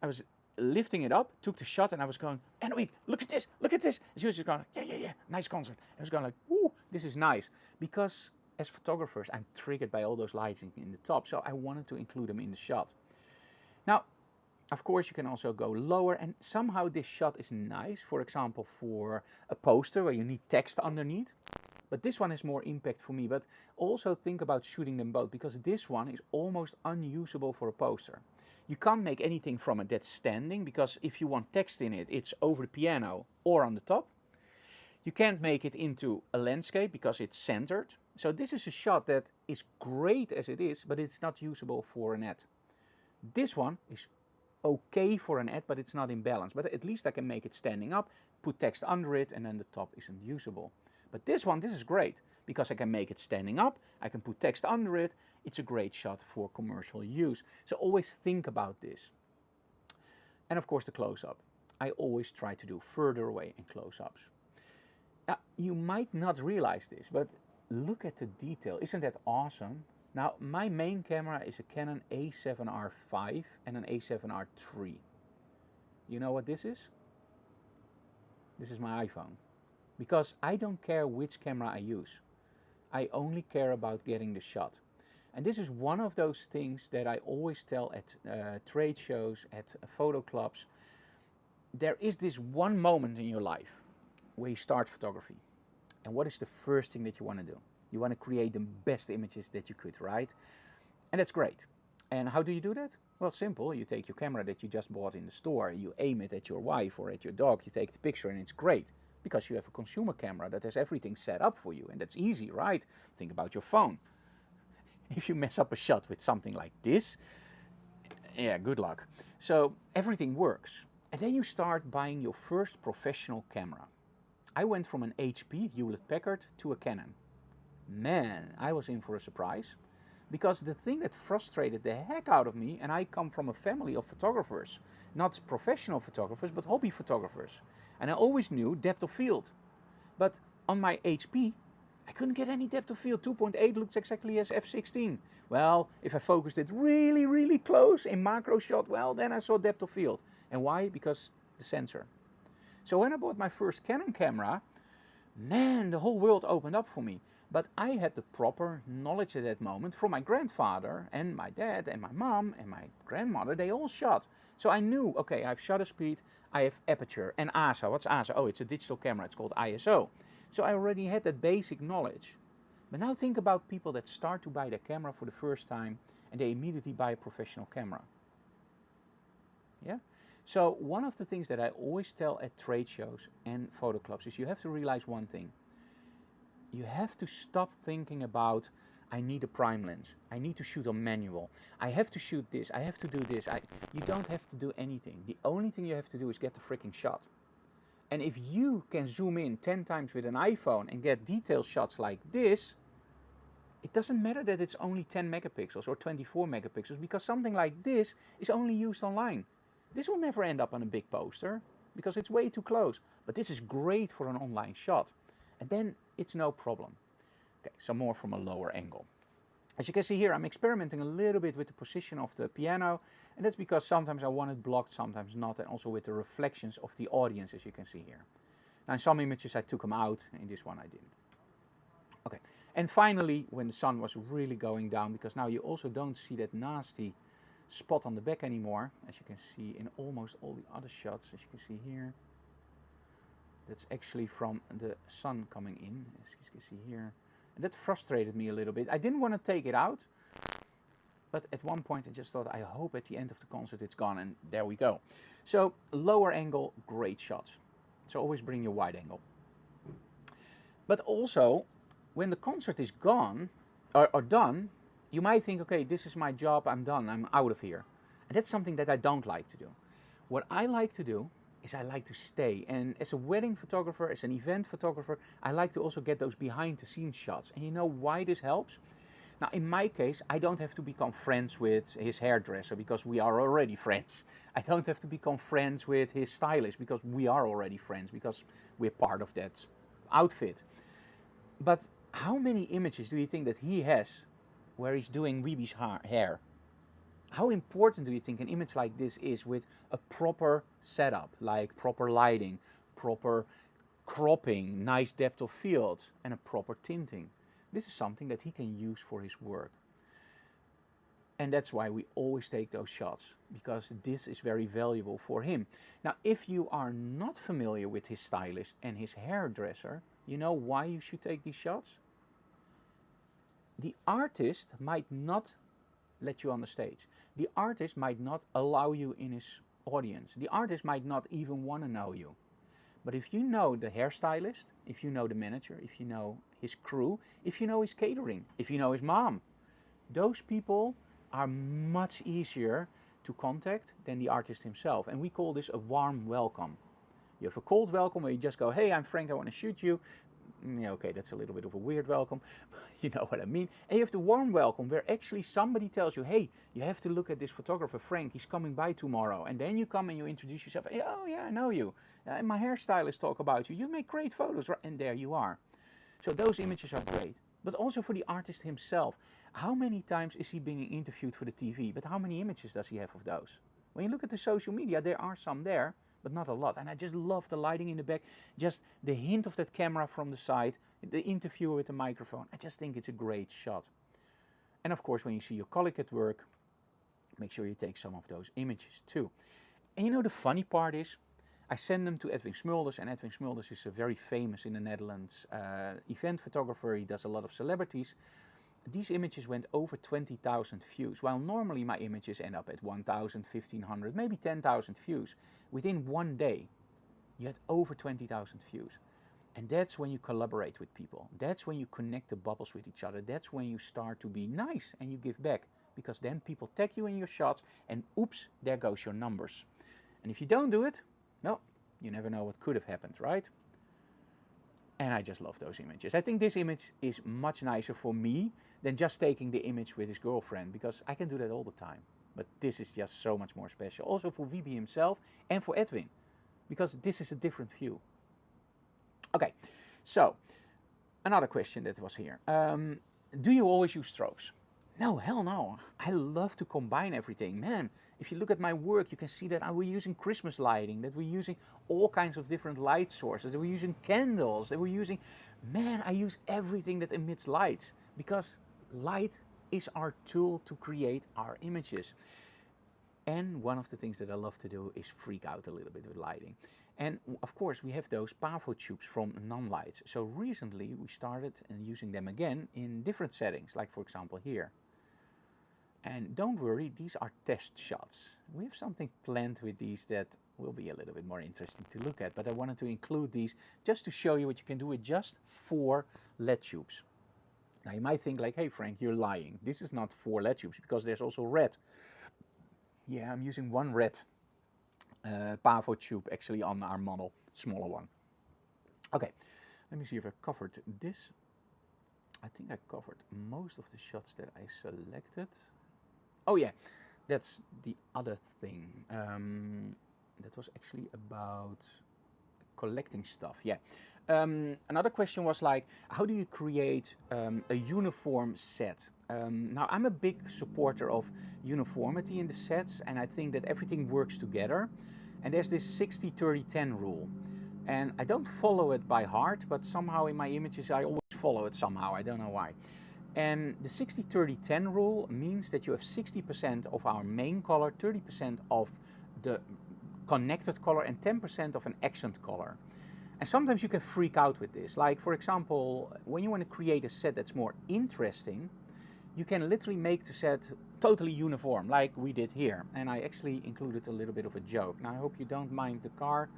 was lifting it up, took the shot, and I was going, Anouk, look at this, look at this. And she was just going, yeah, nice concert. I was going like, ooh, this is nice. Because as photographers, I'm triggered by all those lights in the top, so I wanted to include them in the shot. Now, of course, you can also go lower, and somehow this shot is nice, for example, for a poster where you need text underneath. But this one has more impact for me. But also think about shooting them both, because this one is almost unusable for a poster. You can't make anything from it that's standing, because if you want text in it, it's over the piano or on the top. You can't make it into a landscape because it's centered. So this is a shot that is great as it is, but it's not usable for an ad. This one is okay for an ad, but it's not in balance. But at least I can make it standing up, put text under it, and then the top isn't usable. But this one, this is great, because I can make it standing up, I can put text under it. It's a great shot for commercial use. So always think about this. And of course the close-up. I always try to do further away in close-ups. Now, you might not realize this, but look at the detail. Isn't that awesome? Now, my main camera is a Canon A7R5 and an A7R3. You know what this is? This is my iPhone. Because I don't care which camera I use. I only care about getting the shot. And this is one of those things that I always tell at trade shows, at photo clubs. There is this one moment in your life where you start photography. And what is the first thing that you want to do? You want to create the best images that you could, right? And that's great. And how do you do that? Well, simple. You take your camera that you just bought in the store, you aim it at your wife or at your dog, you take the picture, and it's great. Because you have a consumer camera that has everything set up for you, and that's easy, right? Think about your phone. If you mess up a shot with something like this, yeah, good luck. So everything works. And then you start buying your first professional camera. I went from an HP Hewlett-Packard to a Canon. Man, I was in for a surprise. Because the thing that frustrated the heck out of me, and I come from a family of photographers, not professional photographers, but hobby photographers. And I always knew depth of field. But on my HP, I couldn't get any depth of field. 2.8 looks exactly as f16. Well, if I focused it really, really close in macro shot, well, then I saw depth of field. And why? Because the sensor. So when I bought my first Canon camera, man, the whole world opened up for me. But I had the proper knowledge at that moment from my grandfather and my dad and my mom and my grandmother. They all shot. So I knew, okay, I have shutter speed, I have aperture and ASA. What's ASA? Oh, it's a digital camera. It's called ISO. So I already had that basic knowledge. But now think about people that start to buy their camera for the first time and they immediately buy a professional camera. Yeah? So one of the things that I always tell at trade shows and photo clubs is you have to realize one thing. You have to stop thinking about, I need a prime lens, I need to shoot on manual, I have to shoot this, I have to do this. You don't have to do anything. The only thing you have to do is get the freaking shot. And if you can zoom in 10 times with an iPhone and get detailed shots like this, it doesn't matter that it's only 10 megapixels or 24 megapixels, because something like this is only used online. This will never end up on a big poster because it's way too close. But this is great for an online shot. And then it's no problem. Okay, so more from a lower angle. As you can see here, I'm experimenting a little bit with the position of the piano, and that's because sometimes I want it blocked, sometimes not, and also with the reflections of the audience, as you can see here. Now in some images I took them out, in this one I didn't. Okay, and finally, when the sun was really going down, because now you also don't see that nasty spot on the back anymore, as you can see in almost all the other shots, as you can see here. That's actually from the sun coming in, as you can see here. And that frustrated me a little bit. I didn't want to take it out, but at one point I just thought, I hope at the end of the concert it's gone, and there we go. So lower angle, great shots. So always bring your wide angle. But also, when the concert is gone, or done, you might think, okay, this is my job, I'm done, I'm out of here. And that's something that I don't like to do. What I like to do is I like to stay. And as a wedding photographer, as an event photographer, I like to also get those behind the scenes shots. And you know why this helps? Now in my case, I don't have to become friends with his hairdresser because we are already friends. I don't have to become friends with his stylist because we are already friends, because we're part of that outfit. But how many images do you think that he has where he's doing Weeby's hair? How important do you think an image like this is with a proper setup, like proper lighting, proper cropping, nice depth of field, and a proper tinting? This is something that he can use for his work. And that's why we always take those shots, because this is very valuable for him. Now, if you are not familiar with his stylist and his hairdresser, you know why you should take these shots? The artist might not let you on the stage. The artist might not allow you in his audience. The artist might not even want to know you. But if you know the hairstylist, if you know the manager, if you know his crew, if you know his catering, if you know his mom, those people are much easier to contact than the artist himself. And we call this a warm welcome. You have a cold welcome where you just go, hey, I'm Frank, I want to shoot you. Yeah, okay, that's a little bit of a weird welcome. You know what I mean. And you have the warm welcome where actually somebody tells you, hey, you have to look at this photographer, Frank, he's coming by tomorrow. And then you come and you introduce yourself. Oh, yeah, I know you. My hairstylist talk about you. You make great photos. And there you are. So those images are great. But also for the artist himself. How many times is he being interviewed for the TV? But how many images does he have of those? When you look at the social media, there are some there, but not a lot. And I just love the lighting in the back, just the hint of that camera from the side, the interviewer with the microphone. I just think it's a great shot. And of course, when you see your colleague at work, make sure you take some of those images too. And you know, the funny part is, I send them to Edwin Smulders, and Edwin Smulders is a very famous in the Netherlands event photographer. He does a lot of celebrities. These images went over 20,000 views, while normally my images end up at 1,000, 1,500, maybe 10,000 views. Within one day, you had over 20,000 views. And that's when you collaborate with people. That's when you connect the bubbles with each other. That's when you start to be nice and you give back. Because then people tag you in your shots and oops, there goes your numbers. And if you don't do it, well, you never know what could have happened, right? And I just love those images. I think this image is much nicer for me than just taking the image with his girlfriend, because I can do that all the time. But this is just so much more special. Also for VB himself and for Edwin, because this is a different view. Okay, so another question that was here. Do you always use strobes? No, hell no. I love to combine everything. Man, if you look at my work, you can see that we're using Christmas lighting, that we're using all kinds of different light sources, that we're using candles, that we're using... Man, I use everything that emits light, because light is our tool to create our images. And one of the things that I love to do is freak out a little bit with lighting. And of course, we have those Pavo tubes from non-lights. So recently, we started using them again in different settings, like for example here. And don't worry, these are test shots. We have something planned with these that will be a little bit more interesting to look at, but I wanted to include these just to show you what you can do with just 4 LED tubes. Now you might think like, hey Frank, you're lying. This is not 4 LED tubes, because there's also red. Yeah, I'm using 1 red Pavo tube actually on our model, smaller one. Okay, let me see if I covered this. I think I covered most of the shots that I selected. Oh yeah, that's the other thing. That was actually about collecting stuff. Yeah. Another question was like, how do you create a uniform set? Now, I'm a big supporter of uniformity in the sets, and I think that everything works together. And there's this 60-30-10 rule. And I don't follow it by heart, but somehow in my images I always follow it somehow. I don't know why. And the 60-30-10 rule means that you have 60% of our main color, 30% of the connected color, and 10% of an accent color. And sometimes you can freak out with this. Like, for example, when you want to create a set that's more interesting, you can literally make the set totally uniform, like we did here. And I actually included a little bit of a joke. Now, I hope you don't mind the car.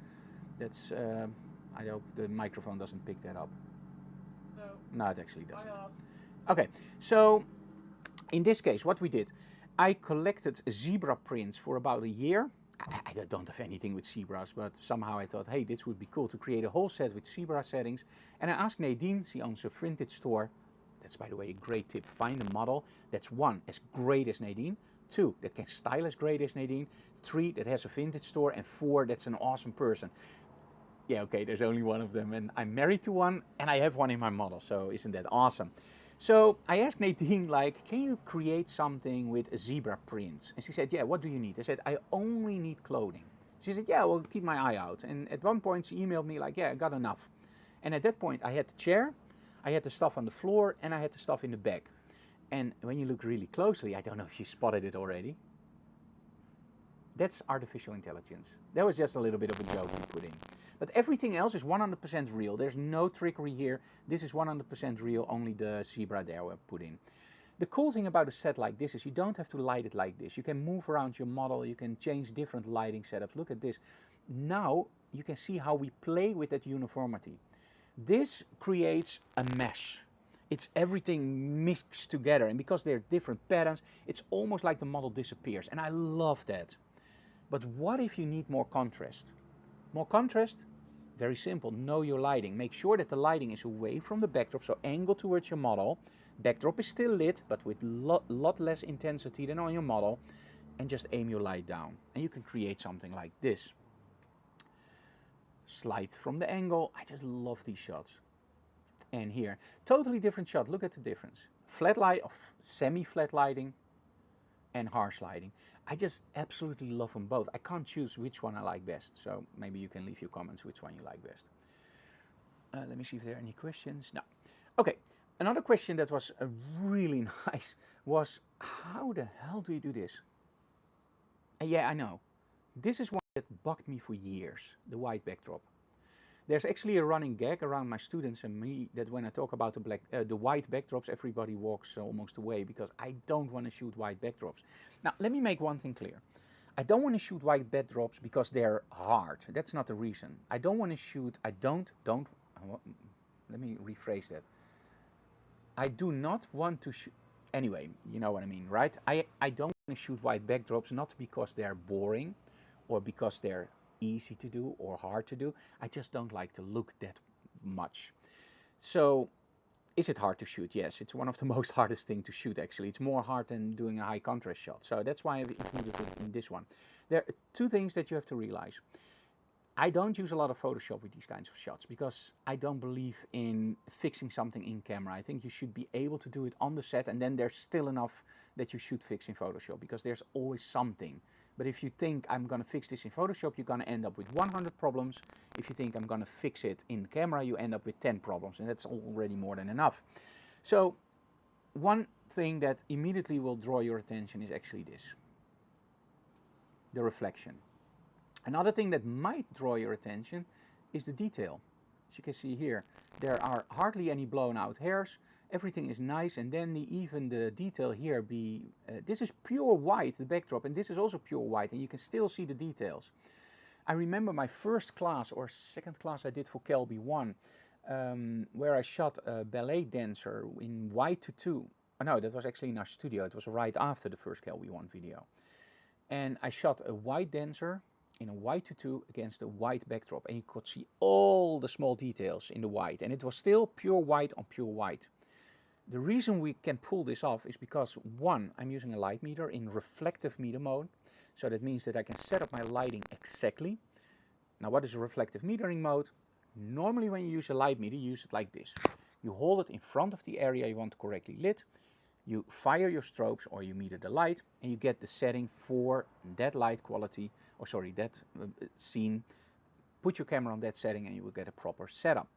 That's, I hope the microphone doesn't pick that up. No, it actually doesn't. Okay, so in this case, what we did, I collected zebra prints for about a year. I don't have anything with zebras, but somehow I thought, hey, this would be cool to create a whole set with zebra settings. And I asked Nadine, she owns a vintage store. That's, by the way, a great tip. Find a model that's 1, as great as Nadine, 2, that can style as great as Nadine, 3, that has a vintage store, and 4, that's an awesome person. Yeah, okay, there's only 1 of them, and I'm married to 1, and I have 1 in my model, so isn't that awesome? So I asked Nadine, like, can you create something with a zebra print? And she said, yeah, what do you need? I said, I only need clothing. She said, yeah, well, keep my eye out. And at one point she emailed me like, yeah, I got enough. And at that point I had the chair, I had the stuff on the floor, and I had the stuff in the bag. And when you look really closely, I don't know if you spotted it already, that's artificial intelligence. That was just a little bit of a joke we put in. But everything else is 100% real. There's no trickery here. This is 100% real, only the zebra there were put in. The cool thing about a set like this is you don't have to light it like this. You can move around your model, you can change different lighting setups. Look at this. Now you can see how we play with that uniformity. This creates a mesh. It's everything mixed together, and because they're different patterns, it's almost like the model disappears, and I love that. But what if you need more contrast? More contrast? Very simple. Know your lighting. Make sure that the lighting is away from the backdrop, so angle towards your model. Backdrop is still lit, but with lot less intensity than on your model, and just aim your light down. And you can create something like this. Slide from the angle. I just love these shots. And here, totally different shot. Look at the difference. Flat light, semi-flat lighting, and harsh lighting. I just absolutely love them both. I can't choose which one I like best, so maybe you can leave your comments which one you like best. Let me see if there are any questions. No. Okay, another question that was really nice was, how the hell do you do this? And yeah, I know. This is one that bugged me for years, the white backdrop. There's actually a running gag around my students and me that when I talk about the white backdrops, everybody walks almost away because I don't want to shoot white backdrops. Now, let me make one thing clear. I don't want to shoot white backdrops because they're hard. That's not the reason. I don't want to shoot, let me rephrase that. I do not want to shoot, anyway, you know what I mean, right? I don't want to shoot white backdrops not because they're boring or because they're easy to do or hard to do. I just don't like to look that much. So is it hard to shoot? Yes, it's one of the most hardest thing to shoot actually. It's more hard than doing a high contrast shot. So that's why I've included it in this one. There are two things that you have to realize. I don't use a lot of Photoshop with these kinds of shots because I don't believe in fixing something in camera. I think you should be able to do it on the set, and then there's still enough that you should fix in Photoshop because there's always something. But if you think I'm going to fix this in Photoshop, you're going to end up with 100 problems. If you think I'm going to fix it in camera, you end up with 10 problems, and that's already more than enough. So one thing that immediately will draw your attention is actually this, the reflection. Another thing that might draw your attention is the detail. As you can see here, there are hardly any blown out hairs. Everything is nice, and then even the detail here this is pure white, the backdrop, and this is also pure white, and you can still see the details. I remember my first class or second class I did for Calibite 1, where I shot a ballet dancer in white tutu. Oh no, that was actually in our studio. It was right after the first Calibite 1 video. And I shot a white dancer in a white tutu against a white backdrop, and you could see all the small details in the white, and it was still pure white on pure white. The reason we can pull this off is because, one, I'm using a light meter in reflective meter mode, so that means that I can set up my lighting exactly. Now, what is a reflective metering mode? Normally when you use a light meter, you use it like this. You hold it in front of the area you want correctly lit, you fire your strobes or you meter the light, and you get the setting for that light quality, or sorry, that scene. Put your camera on that setting and you will get a proper setup.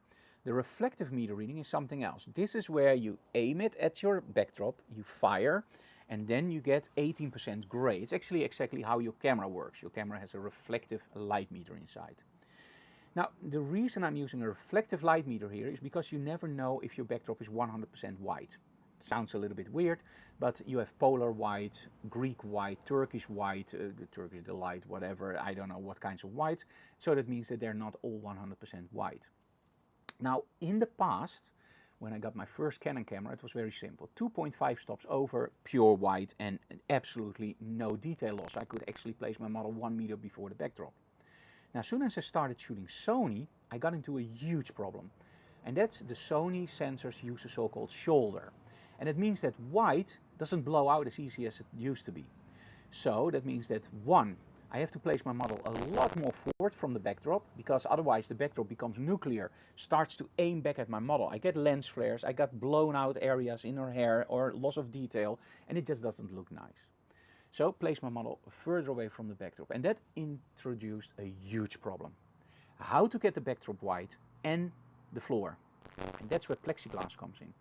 The reflective meter reading is something else. This is where you aim it at your backdrop, you fire, and then you get 18% gray. It's actually exactly how your camera works. Your camera has a reflective light meter inside. Now, the reason I'm using a reflective light meter here is because you never know if your backdrop is 100% white. It sounds a little bit weird, but you have polar white, Greek white, Turkish white, the Turkish delight, whatever, I don't know what kinds of whites. So that means that they're not all 100% white. Now, in the past, when I got my first Canon camera, it was very simple. 2.5 stops over, pure white, and absolutely no detail loss. I could actually place my model 1 meter before the backdrop. Now, as soon as I started shooting Sony, I got into a huge problem. And that's the Sony sensors use a so-called shoulder. And it means that white doesn't blow out as easy as it used to be. So that means that, one, I have to place my model a lot more forward from the backdrop, because otherwise the backdrop becomes nuclear, starts to aim back at my model. I get lens flares, I got blown out areas in her hair or loss of detail, and it just doesn't look nice. So place my model further away from the backdrop, and that introduced a huge problem. How to get the backdrop white and the floor. And that's where plexiglass comes in.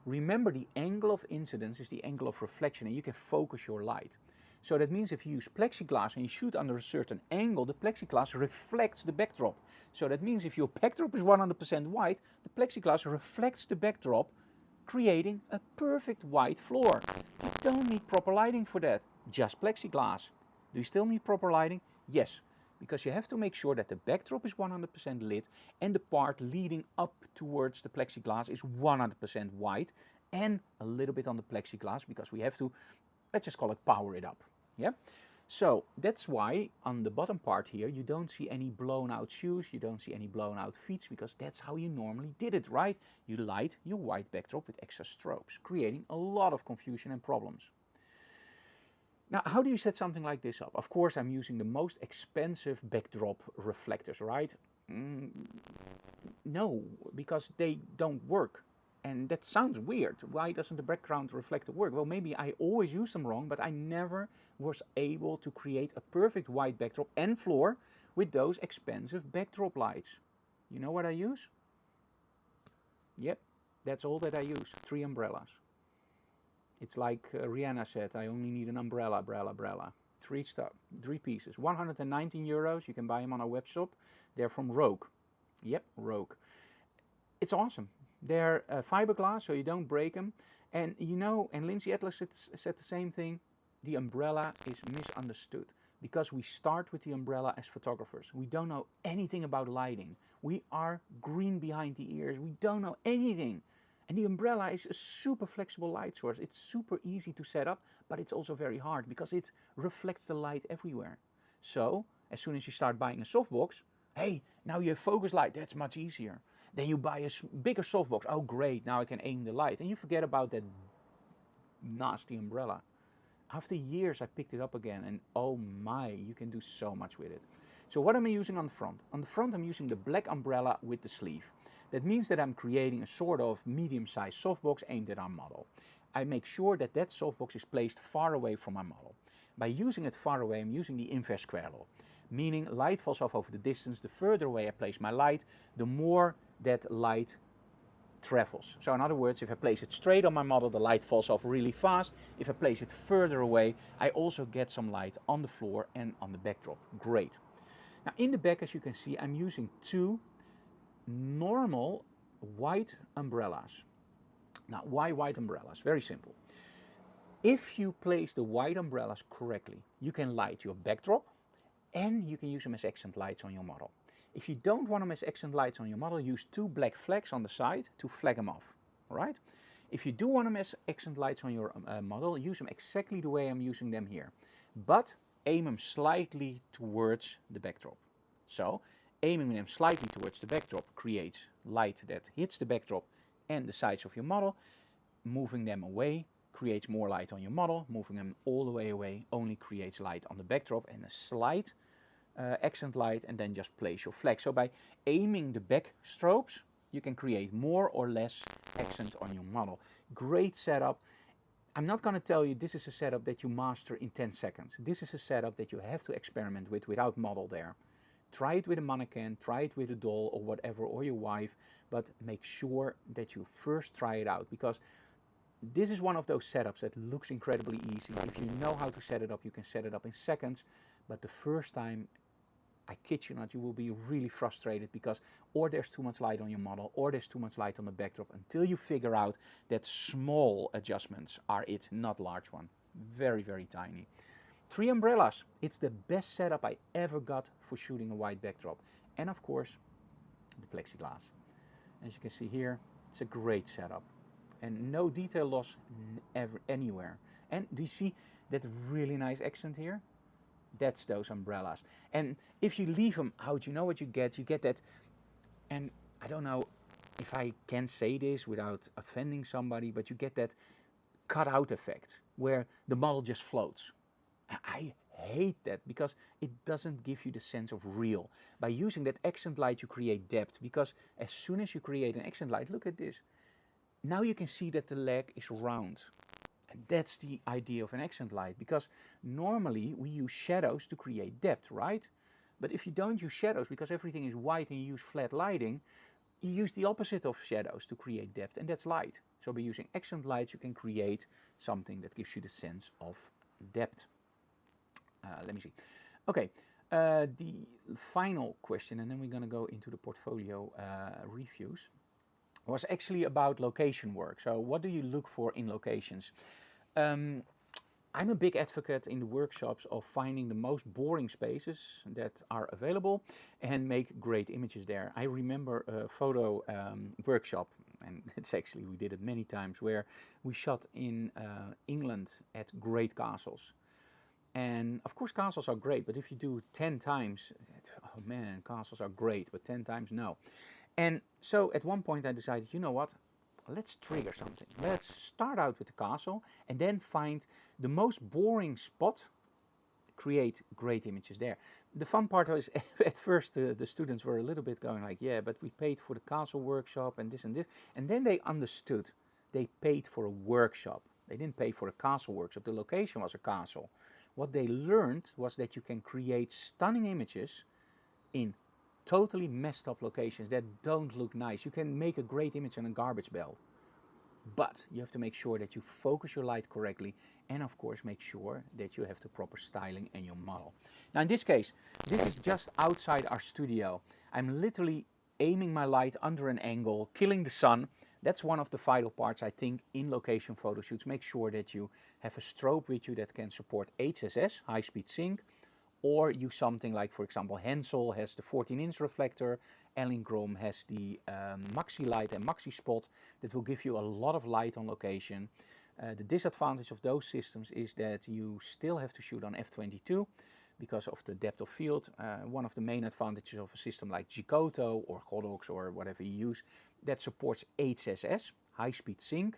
Remember, the angle of incidence is the angle of reflection, and you can focus your light. So that means if you use plexiglass and you shoot under a certain angle, the plexiglass reflects the backdrop. So that means if your backdrop is 100% white, the plexiglass reflects the backdrop, creating a perfect white floor. You don't need proper lighting for that, just plexiglass. Do you still need proper lighting? Yes, because you have to make sure that the backdrop is 100% lit and the part leading up towards the plexiglass is 100% white, and a little bit on the plexiglass, because we have to, let's just call it, power it up. Yeah, so that's why on the bottom part here you don't see any blown out shoes, you don't see any blown out feet, because that's how you normally did it, right? You light your white backdrop with extra strobes, creating a lot of confusion and problems. Now, how do you set something like this up? Of course, I'm using the most expensive backdrop reflectors, right? No, because they don't work. And that sounds weird. Why doesn't the background reflector work? Well, maybe I always use them wrong, but I never was able to create a perfect white backdrop and floor with those expensive backdrop lights. You know what I use? Yep, that's all that I use. 3 umbrellas. It's like Rihanna said, I only need an umbrella. 3 pieces. 119 euros. You can buy them on our web shop. They're from Rogue. Yep, Rogue. It's awesome. They're fiberglass, so you don't break them. And you know, and Lindsay Adler said the same thing, the umbrella is misunderstood. Because we start with the umbrella as photographers. We don't know anything about lighting. We are green behind the ears. We don't know anything. And the umbrella is a super flexible light source. It's super easy to set up, but it's also very hard because it reflects the light everywhere. So, as soon as you start buying a softbox, hey, now you have focus light, that's much easier. Then you buy a bigger softbox. Oh great, now I can aim the light. And you forget about that nasty umbrella. After years I picked it up again, and oh my, you can do so much with it. So what am I using on the front? On the front I'm using the black umbrella with the sleeve. That means that I'm creating a sort of medium-sized softbox aimed at our model. I make sure that that softbox is placed far away from my model. By using it far away, I'm using the inverse square law. Meaning light falls off over the distance. The further away I place my light, the more that light travels. So in other words, if I place it straight on my model, the light falls off really fast. If I place it further away, I also get some light on the floor and on the backdrop. Great. Now in the back, as you can see, I'm using 2 normal white umbrellas. Now why white umbrellas? Very simple. If you place the white umbrellas correctly, you can light your backdrop and you can use them as accent lights on your model. If you don't want them as accent lights on your model, use 2 black flags on the side to flag them off. Alright? If you do want them as accent lights on your model, use them exactly the way I'm using them here. But aim them slightly towards the backdrop. So, aiming them slightly towards the backdrop creates light that hits the backdrop and the sides of your model. Moving them away creates more light on your model. Moving them all the way away only creates light on the backdrop and a slight accent light, and then just place your flag. So by aiming the back strobes, you can create more or less accent on your model. Great setup. I'm not going to tell you this is a setup that you master in 10 seconds. This is a setup that you have to experiment with without model there. Try it with a mannequin, try it with a doll or whatever, or your wife, but make sure that you first try it out, because this is one of those setups that looks incredibly easy. If you know how to set it up, you can set it up in seconds, but the first time, I kid you not, you will be really frustrated because or there's too much light on your model or there's too much light on the backdrop until you figure out that small adjustments are it, not large one. Very, very tiny. 3 umbrellas. It's the best setup I ever got for shooting a white backdrop. And of course, the plexiglass. As you can see here, it's a great setup. And no detail loss ever anywhere. And do you see that really nice accent here? That's those umbrellas. And if you leave them out, you know what you get? You get that, and I don't know if I can say this without offending somebody, but you get that cutout effect where the model just floats. I hate that because it doesn't give you the sense of real. By using that accent light, you create depth, because as soon as you create an accent light, look at this. Now you can see that the leg is round. And that's the idea of an accent light, because normally we use shadows to create depth, right? But if you don't use shadows because everything is white and you use flat lighting, you use the opposite of shadows to create depth, and that's light. So by using accent lights, you can create something that gives you the sense of depth. Let me see. Okay, the final question, and then we're going to go into the portfolio reviews, was actually about location work. So what do you look for in locations? I'm a big advocate in the workshops of finding the most boring spaces that are available and make great images there. I remember a photo workshop, and it's actually, we did it many times, where we shot in England at great castles. And of course castles are great, but if you do 10 times, oh man, castles are great, but 10 times no. And so at one point I decided, you know what, let's trigger something. Let's start out with the castle and then find the most boring spot, create great images there. The fun part was at first the students were a little bit going like, yeah, but we paid for the castle workshop and this and this. And then they understood they paid for a workshop. They didn't pay for a castle workshop. The location was a castle. What they learned was that you can create stunning images in totally messed up locations that don't look nice. You can make a great image in a garbage belt, but you have to make sure that you focus your light correctly, and of course make sure that you have the proper styling in your model. Now in this case, this is just outside our studio. I'm literally aiming my light under an angle, killing the sun. That's one of the vital parts, I think, in location photo shoots. Make sure that you have a strobe with you that can support HSS, high-speed sync, or use something like, for example, Hensel has the 14-inch reflector, Elinchrom has the Maxi Light and Maxi Spot that will give you a lot of light on location. The disadvantage of those systems is that you still have to shoot on f/22 because of the depth of field. One of the main advantages of a system like Giotto or Godox or whatever you use that supports HSS, high-speed sync,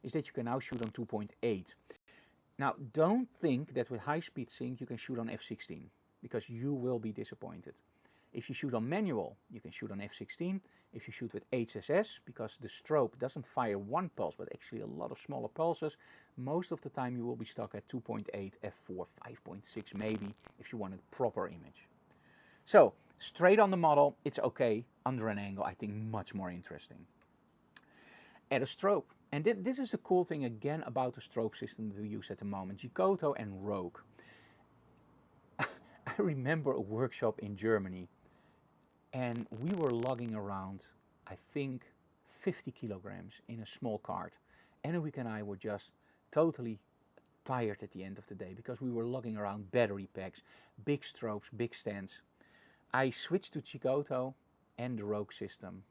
is that you can now shoot on 2.8. Now, don't think that with high-speed sync you can shoot on f/16, because you will be disappointed. If you shoot on manual, you can shoot on f/16. If you shoot with HSS, because the strobe doesn't fire one pulse, but actually a lot of smaller pulses, most of the time you will be stuck at 2.8, f4, 5.6 maybe, if you want a proper image. So, straight on the model, it's okay. Under an angle, I think much more interesting. Add a strobe. And this is the cool thing again about the strobe system that we use at the moment, Giotto and Rogue. I remember a workshop in Germany, and we were lugging around, I think, 50 kilograms in a small cart. Enrique and I were just totally tired at the end of the day because we were lugging around battery packs, big strobes, big stands. I switched to Giotto and the Rogue system,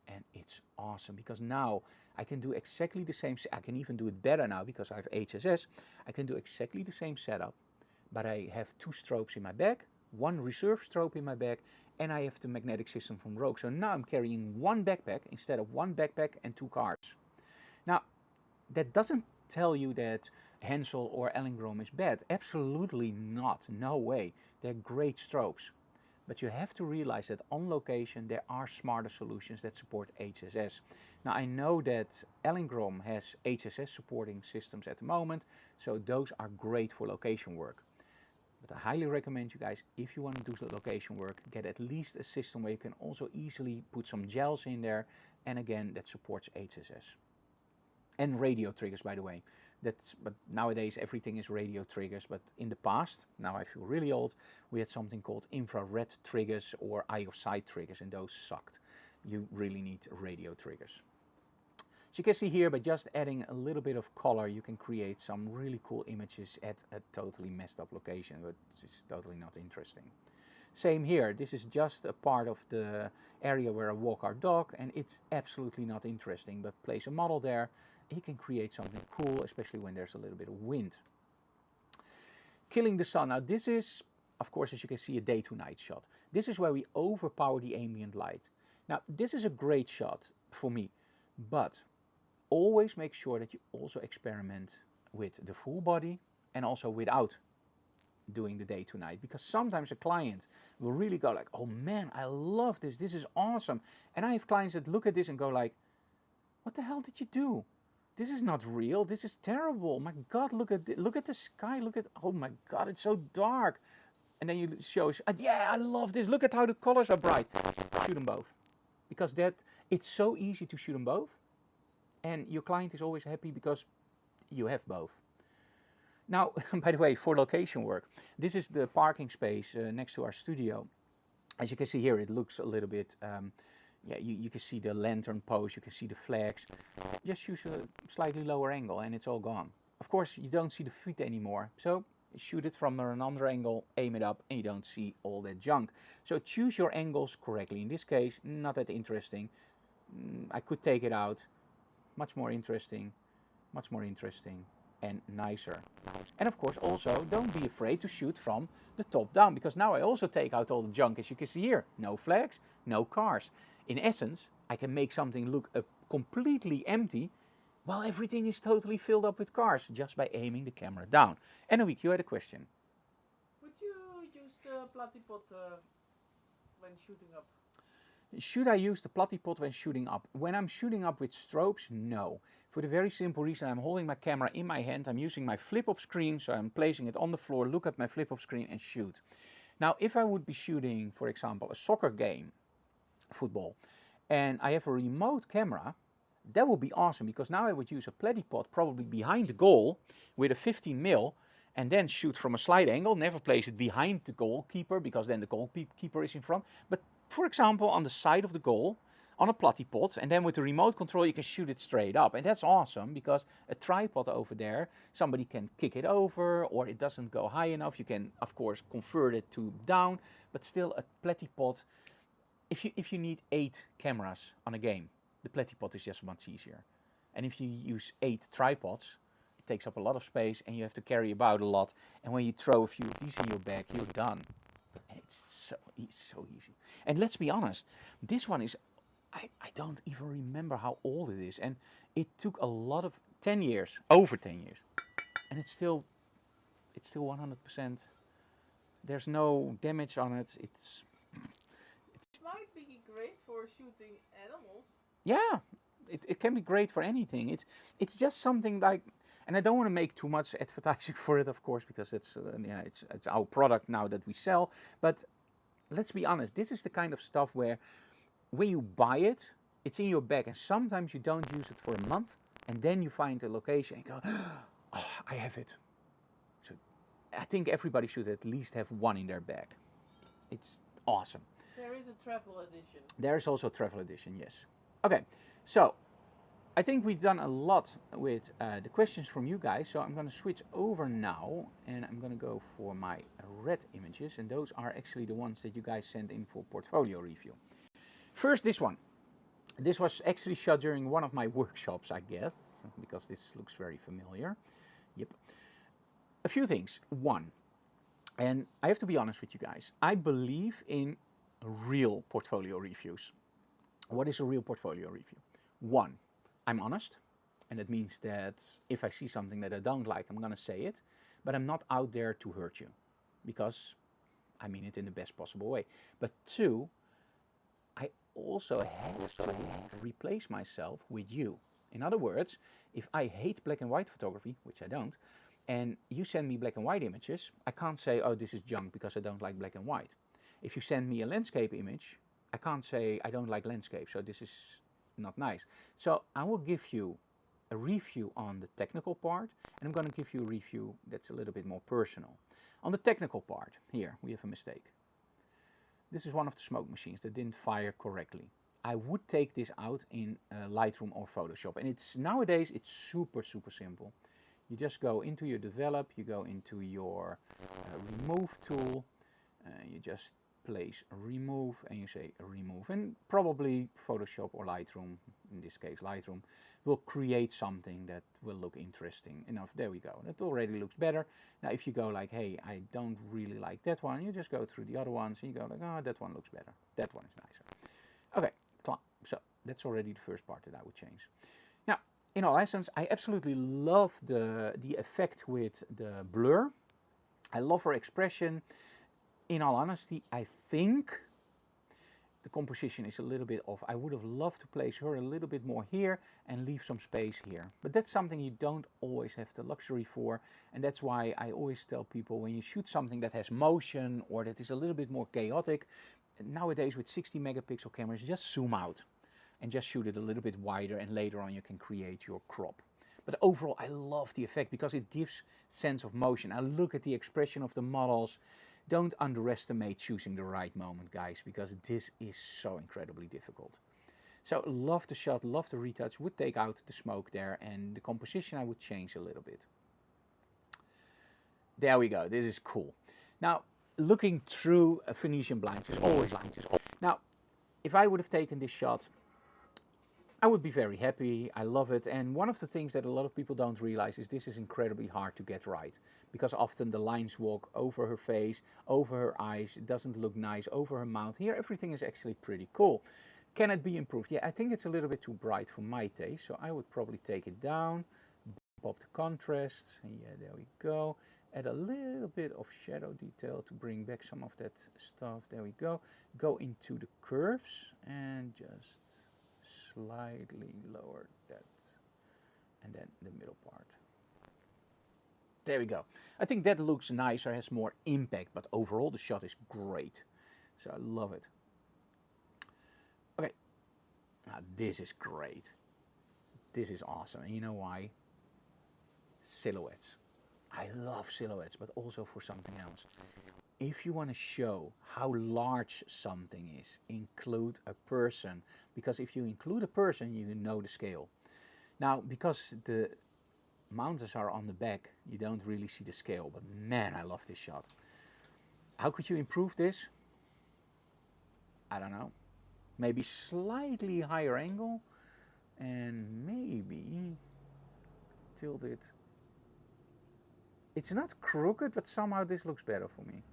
and it's awesome because now I can do exactly the same. I can even do it better now because I have HSS. I can do exactly the same setup, but I have two strobes in my bag, one reserve strobe in my bag, and I have the magnetic system from Rogue. So now I'm carrying one backpack instead of one backpack and two cards. Now, that doesn't tell you that Hensel or Elinchrom is bad. Absolutely not. No way. They're great strobes. But you have to realize that on location there are smarter solutions that support HSS. Now I know that Elinchrom has HSS supporting systems at the moment, so those are great for location work. But I highly recommend you guys, if you want to do location work, get at least a system where you can also easily put some gels in there, and again that supports HSS. And radio triggers, by the way. But nowadays everything is radio triggers, but in the past, now I feel really old, we had something called infrared triggers or eye of sight triggers, and those sucked. You really need radio triggers. So you can see here, by just adding a little bit of color, you can create some really cool images at a totally messed up location, but it's totally not interesting. Same here, this is just a part of the area where I walk our dog, and it's absolutely not interesting, but place a model there, you can create something cool, especially when there's a little bit of wind. Killing the sun. Now this is, of course, as you can see, a day to night shot. This is where we overpower the ambient light. Now this is a great shot for me, but always make sure that you also experiment with the full body and also without doing the day to night, because sometimes a client will really go like, oh man, I love this, this is awesome. And I have clients that look at this and go like, what the hell did you do? This is not real, this is terrible. My God, look at the sky, look at, oh my God, it's so dark. And then you show, yeah, I love this, look at how the colors are bright. Shoot them both. Because it's so easy to shoot them both. And your client is always happy because you have both. Now, by the way, for location work, this is the parking space next to our studio. As you can see here, it looks a little bit, yeah, you can see the lantern post, you can see the flags. Just use a slightly lower angle and it's all gone. Of course, you don't see the feet anymore. So shoot it from another angle, aim it up, and you don't see all that junk. So choose your angles correctly. In this case, not that interesting. I could take it out. Much more interesting and nicer. And of course also don't be afraid to shoot from the top down, because now I also take out all the junk, as you can see here. No flags, no cars. In essence, I can make something look completely empty while everything is totally filled up with cars just by aiming the camera down. And Anouk, you had a question. Would you use the platypod when shooting up? Should I use the platypod when shooting up? When I'm shooting up with strobes, no. For the very simple reason, I'm holding my camera in my hand, I'm using my flip-up screen, so I'm placing it on the floor, look at my flip-up screen and shoot. Now, if I would be shooting, for example, a soccer game, football, and I have a remote camera, that would be awesome, because now I would use a platypod probably behind the goal with a 15mm, and then shoot from a slight angle, never place it behind the goalkeeper, because then the goalkeeper is in front, but for example on the side of the goal on a platypod, and then with the remote control you can shoot it straight up. And that's awesome, because a tripod over there, somebody can kick it over, or it doesn't go high enough. You can of course convert it to down, but still a platypod, if you need 8 cameras on a game, the platypod is just much easier. And if you use 8 tripods, it takes up a lot of space and you have to carry about a lot, and when you throw a few of these in your bag, you're done. And it's so easy. And let's be honest, this one is, I don't even remember how old it is, and it took a lot of 10 years, over 10 years, and it's still 100%. There's no damage on it. It might be great for shooting animals. Yeah, it can be great for anything. It's just something like, and I don't want to make too much advertising for it, of course, because it's yeah, it's our product now that we sell. But let's be honest, this is the kind of stuff where when you buy it, it's in your bag, and sometimes you don't use it for a month, and then you find a location and go, oh, I have it. So I think everybody should at least have one in their bag. It's awesome. There is a travel edition. There is also a travel edition, yes. Okay, so I think we've done a lot with the questions from you guys, so I'm going to switch over now, and I'm going to go for my red images, and those are actually the ones that you guys sent in for portfolio review. First, this one. This was actually shot during one of my workshops, I guess, because this looks very familiar. Yep. A few things. One, and I have to be honest with you guys, I believe in real portfolio reviews. What is a real portfolio review? One, I'm honest, and that means that if I see something that I don't like, I'm going to say it, but I'm not out there to hurt you, because I mean it in the best possible way. But two, I also have to replace myself with you. In other words, if I hate black and white photography, which I don't, and you send me black and white images, I can't say, oh, this is junk because I don't like black and white. If you send me a landscape image, I can't say I don't like landscape, so this is not nice. So I will give you a review on the technical part, and I'm going to give you a review that's a little bit more personal. On the technical part, here we have a mistake. This is one of the smoke machines that didn't fire correctly. I would take this out in Lightroom or Photoshop, and nowadays it's super simple. You just go into your develop, you go into your remove tool, you just place remove, and you say remove, and probably Photoshop or Lightroom, in this case Lightroom, will create something that will look interesting enough. There we go, that already looks better. Now if you go like, hey, I don't really like that one, you just go through the other ones and you go like, oh, that one looks better, that one is nicer. Okay, so that's already the first part that I would change. Now, in all essence, I absolutely love the effect with the blur. I love her expression. In all honesty, I think the composition is a little bit off. I would have loved to place her a little bit more here and leave some space here. But that's something you don't always have the luxury for. And that's why I always tell people, when you shoot something that has motion or that is a little bit more chaotic, nowadays with 60 megapixel cameras, just zoom out and just shoot it a little bit wider, and later on you can create your crop. But overall, I love the effect because it gives sense of motion. I look at the expression of the models. Don't underestimate choosing the right moment, guys, because this is so incredibly difficult. So love the shot, love the retouch, would take out the smoke there, and the composition I would change a little bit. There we go, this is cool. Now, looking through a Venetian blinds is always lines. Now, if I would have taken this shot, I would be very happy. I love it. And one of the things that a lot of people don't realize is this is incredibly hard to get right, because often the lines walk over her face, over her eyes. It doesn't look nice, over her mouth. Here, everything is actually pretty cool. Can it be improved? Yeah, I think it's a little bit too bright for my taste, so I would probably take it down, bump up the contrast, and yeah, there we go. Add a little bit of shadow detail to bring back some of that stuff. There we go. Go into the curves and just slightly lower that, and then the middle part. There we go. I think that looks nicer, has more impact, but overall the shot is great. So I love it. Okay, now this is great. This is awesome. And you know why? Silhouettes. I love silhouettes, but also for something else. If you want to show how large something is, include a person. Because if you include a person, you know the scale. Now, because the mountains are on the back, you don't really see the scale. But man, I love this shot. How could you improve this? I don't know. Maybe slightly higher angle. And maybe tilt it. It's not crooked, but somehow this looks better for me.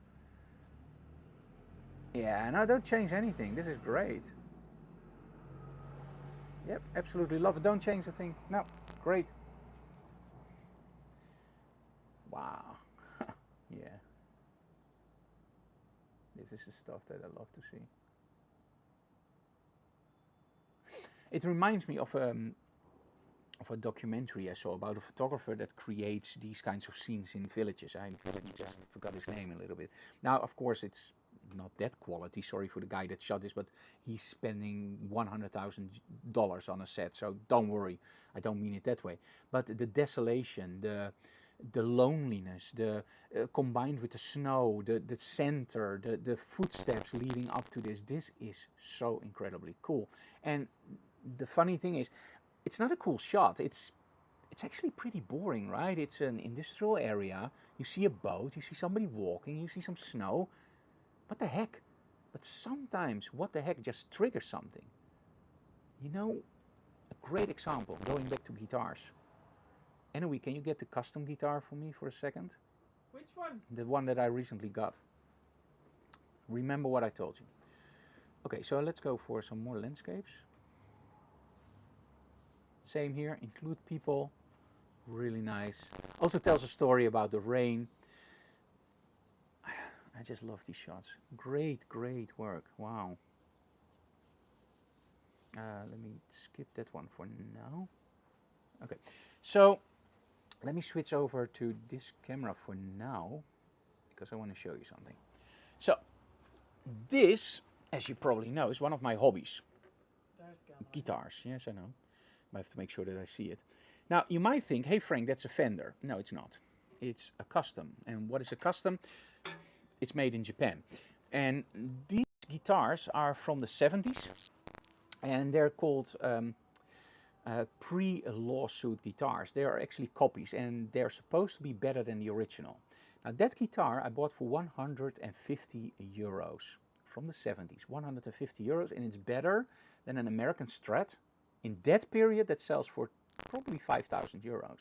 Yeah, no, don't change anything. This is great. Yep, absolutely love it. Don't change the thing. No, great. Wow. Yeah. This is the stuff that I love to see. It reminds me of a documentary I saw about a photographer that creates these kinds of scenes in villages. I just forgot his name a little bit. Now, of course, it's not that quality. Sorry for the guy that shot this, but he's spending $100,000 on a set. So don't worry, I don't mean it that way. But the desolation, the loneliness, the combined with the snow, the center, the footsteps leading up to this is so incredibly cool. And the funny thing is, it's not a cool shot. It's actually pretty boring, right? It's an industrial area. You see a boat, you see somebody walking, you see some snow. What the heck? But sometimes what the heck just triggers something. You know, a great example, going back to guitars. Anyway, can you get the custom guitar for me for a second? Which one? The one that I recently got. Remember what I told you. Okay, so let's go for some more landscapes. Same here, include people, really nice. Also tells a story about the rain. I just love these shots. Great, great work, wow. Let me skip that one for now. Okay, so let me switch over to this camera for now, because I want to show you something. So, this, as you probably know, is one of my hobbies. Guitars, yes I know. I have to make sure that I see it. Now, you might think, hey Frank, that's a Fender. No, it's not. It's a custom. And what is a custom? It's made in Japan. And these guitars are from the 70s. And they're called pre-lawsuit guitars. They are actually copies. And they're supposed to be better than the original. Now, that guitar I bought for 150 euros. From the 70s. 150 euros. And it's better than an American Strat. In that period, that sells for probably 5,000 euros.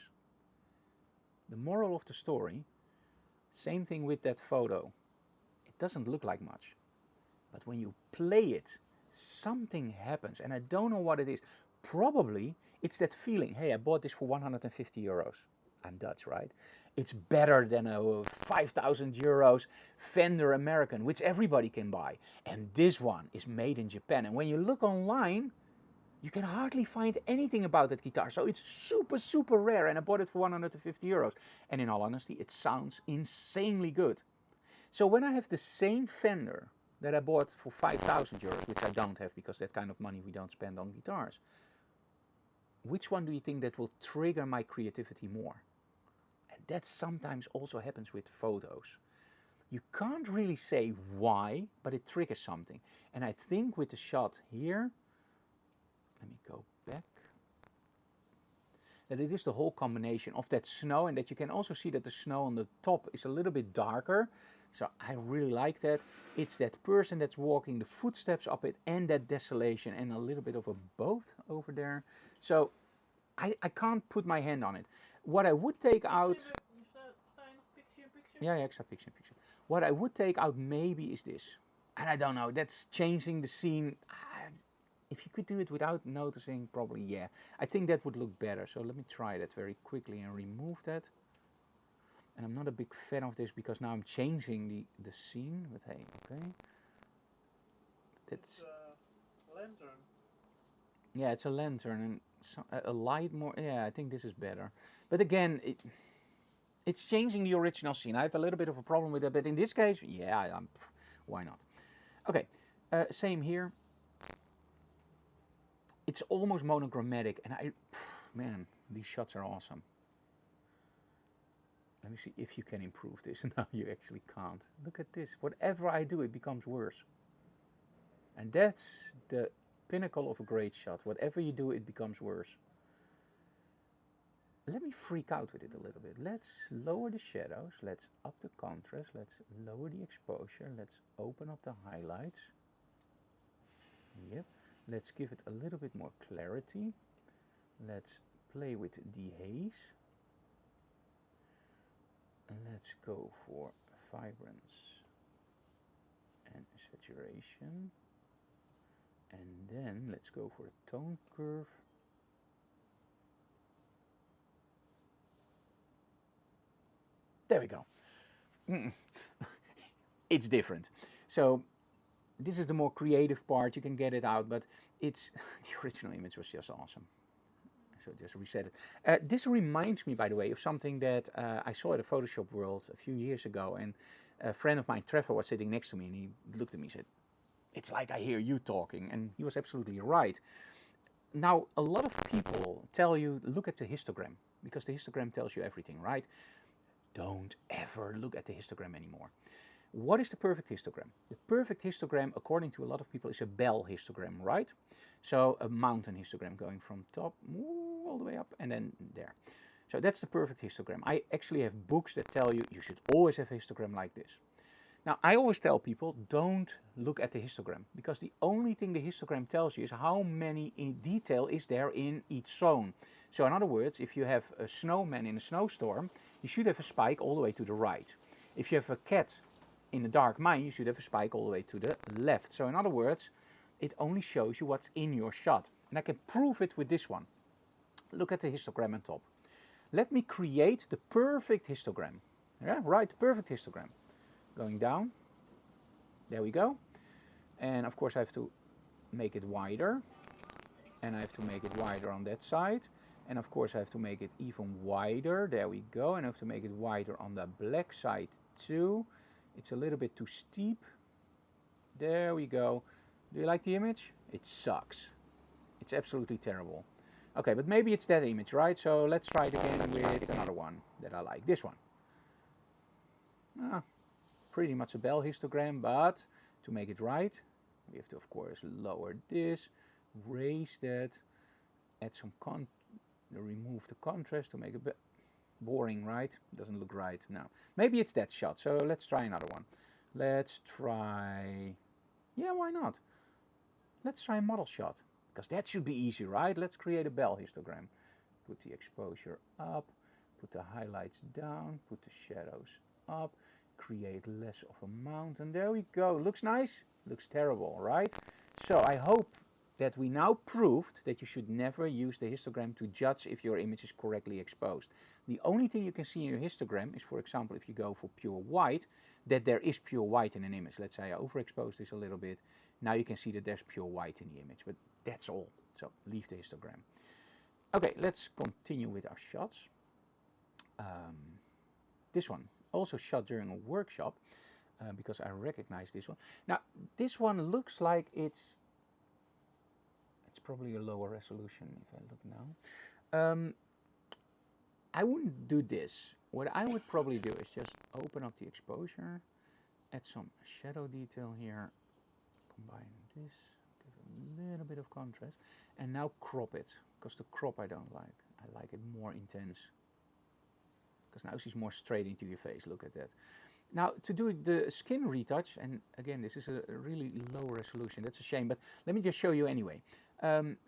The moral of the story, same thing with that photo. It doesn't look like much. But when you play it, something happens. And I don't know what it is. Probably it's that feeling, hey, I bought this for 150 euros. I'm Dutch, right? It's better than a 5,000 euros Fender American, which everybody can buy. And this one is made in Japan. And when you look online, you can hardly find anything about that guitar. So it's super, super rare. And I bought it for 150 euros. And in all honesty, it sounds insanely good. So when I have the same Fender that I bought for 5,000 euros, which I don't have because that kind of money we don't spend on guitars, which one do you think that will trigger my creativity more? And that sometimes also happens with photos. You can't really say why, but it triggers something. And I think with the shot here, let me go back, that it is the whole combination of that snow, and that you can also see that the snow on the top is a little bit darker. So I really like that. It's that person that's walking, the footsteps up it, and that desolation, and a little bit of a boat over there. So I can't put my hand on it. What I would take out... Yeah, extra picture. What I would take out maybe is this. And I don't know, that's changing the scene. If you could do it without noticing, probably, yeah. I think that would look better. So let me try that very quickly and remove that. And I'm not a big fan of this because now I'm changing the scene. But hey, okay. That's it's a lantern. Yeah, it's a lantern and a light more. Yeah, I think this is better. But again, it's changing the original scene. I have a little bit of a problem with that, but in this case, yeah, why not? Okay, same here. It's almost monogrammatic, and man, these shots are awesome. Let me see if you can improve this. No, you actually can't. Look at this. Whatever I do, it becomes worse. And that's the pinnacle of a great shot. Whatever you do, it becomes worse. Let me freak out with it a little bit. Let's lower the shadows. Let's up the contrast. Let's lower the exposure. Let's open up the highlights. Yep. Let's give it a little bit more clarity. Let's play with the haze. And let's go for vibrance and saturation. And then let's go for a tone curve. There we go. It's different. So this is the more creative part. You can get it out, but it's the original image was just awesome. So just reset it. This reminds me, by the way, of something that I saw at a Photoshop World a few years ago. And a friend of mine, Trevor, was sitting next to me, and he looked at me and said, "It's like I hear you talking." And he was absolutely right. Now, a lot of people tell you, look at the histogram, because the histogram tells you everything, right? Don't ever look at the histogram anymore. What is the perfect histogram? The perfect histogram, according to a lot of people, is a bell histogram, right? So a mountain histogram going from top all the way up and then there. So that's the perfect histogram. I actually have books that tell you you should always have a histogram like this. Now, I always tell people, don't look at the histogram, because the only thing the histogram tells you is how many in detail is there in each zone. So in other words, if you have a snowman in a snowstorm, you should have a spike all the way to the right. If you have a cat in a dark mine, you should have a spike all the way to the left. So in other words, it only shows you what's in your shot. And I can prove it with this one. Look at the histogram on top. Let me create the perfect histogram. Yeah, right, the perfect histogram. Going down. There we go. And of course I have to make it wider. And I have to make it wider on that side. And of course I have to make it even wider. There we go. And I have to make it wider on the black side too. It's a little bit too steep. There we go. Do you like the image? It sucks. It's absolutely terrible. Okay, but maybe it's that image, right? So let's try it again with another one that I like. This one. Pretty much a bell histogram, but to make it right, we have to, of course, lower this, raise that, add some remove the contrast to make it boring, right? Doesn't look right now. Maybe it's that shot, so let's try another one. Let's try, yeah, why not? Let's try a model shot, because that should be easy, right? Let's create a bell histogram. Put the exposure up, put the highlights down, put the shadows up, create less of a mountain. There we go. Looks nice? Looks terrible, right? So I hope that we now proved that you should never use the histogram to judge if your image is correctly exposed. The only thing you can see in your histogram is, for example, if you go for pure white, that there is pure white in an image. Let's say I overexpose this a little bit. Now you can see that there's pure white in the image, but that's all. So leave the histogram. Okay, let's continue with our shots. This one also shot during a workshop because I recognize this one. Now this one looks like it's probably a lower resolution if I look now. I wouldn't do this. What I would probably do is just open up the exposure, add some shadow detail here, combine this, give a little bit of contrast, and now crop it, because the crop I don't like. I like it more intense, because now she's more straight into your face. Look at that. Now to do the skin retouch, and again this is a really low resolution, that's a shame, but let me just show you anyway.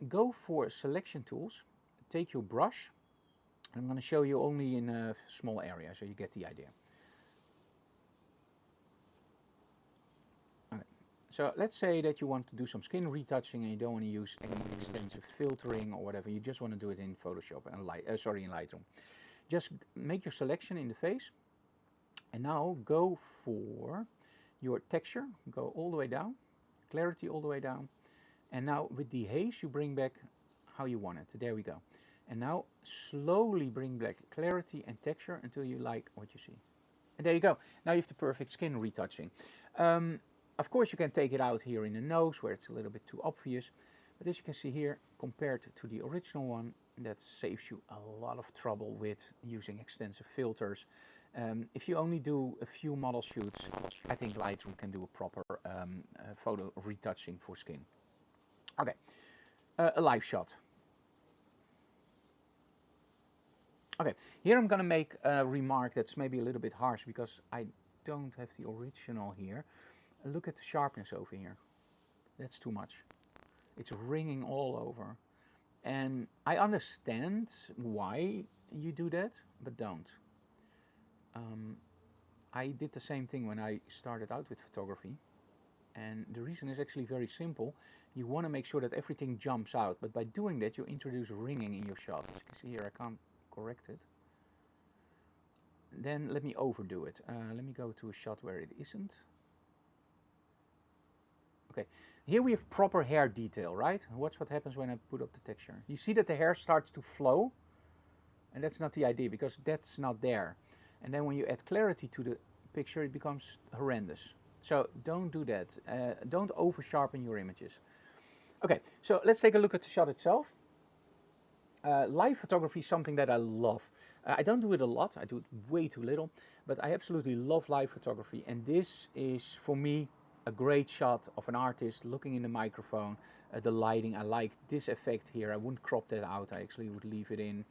Go for selection tools, take your brush. I'm going to show you only in a small area so you get the idea. Okay. So let's say that you want to do some skin retouching and you don't want to use any extensive filtering or whatever. You just want to do it in Photoshop and in Lightroom. Just make your selection in the face and now go for your texture. Go all the way down, clarity all the way down, and now with the haze you bring back how you want it. There we go. And now slowly bring back clarity and texture until you like what you see. And there you go. Now you have the perfect skin retouching. Of course you can take it out here in the nose where it's a little bit too obvious. But as you can see here, compared to the original one, that saves you a lot of trouble with using extensive filters. If you only do a few model shoots, I think Lightroom can do a proper photo retouching for skin. Okay, a live shot. Okay, here I'm going to make a remark that's maybe a little bit harsh because I don't have the original here. Look at the sharpness over here. That's too much. It's ringing all over. And I understand why you do that, but don't. I did the same thing when I started out with photography. And the reason is actually very simple. You want to make sure that everything jumps out. But by doing that, you introduce ringing in your shot. As you can see here, I can't correct it. Then let me overdo it. Let me go to a shot where it isn't. Okay, here we have proper hair detail, right? Watch what happens when I put up the texture. You see that the hair starts to flow, and that's not the idea because that's not there. And then when you add clarity to the picture, it becomes horrendous. So don't do that. Don't over sharpen your images. Okay, so let's take a look at the shot itself. Live photography is something that I love. I don't do it a lot, I do it way too little, but I absolutely love live photography, and this is for me a great shot of an artist looking in the microphone. The lighting, I like this effect here. I wouldn't crop that out, I actually would leave it in.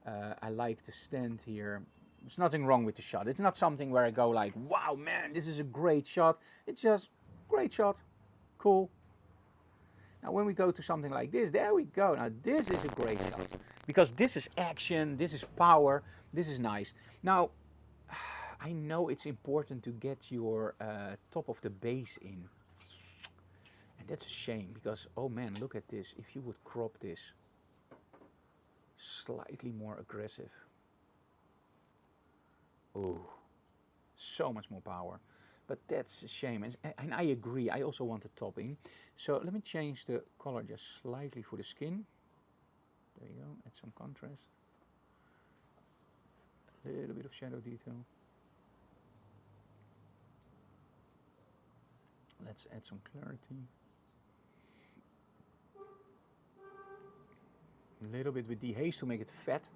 I like the stand here. There's nothing wrong with the shot. It's not something where I go like, wow man, this is a great shot. It's just great shot, cool. Now when we go to something like this, there we go. Now this is a great shot because this is action, this is power, this is nice. Now I know it's important to get your top of the base in, and that's a shame because oh man, look at this. If you would crop this slightly more aggressive, oh, so much more power. But that's a shame, and I agree, I also want a topping. So let me change the color just slightly for the skin. There you go, add some contrast. A little bit of shadow detail. Let's add some clarity. A little bit with dehaze to make it fat.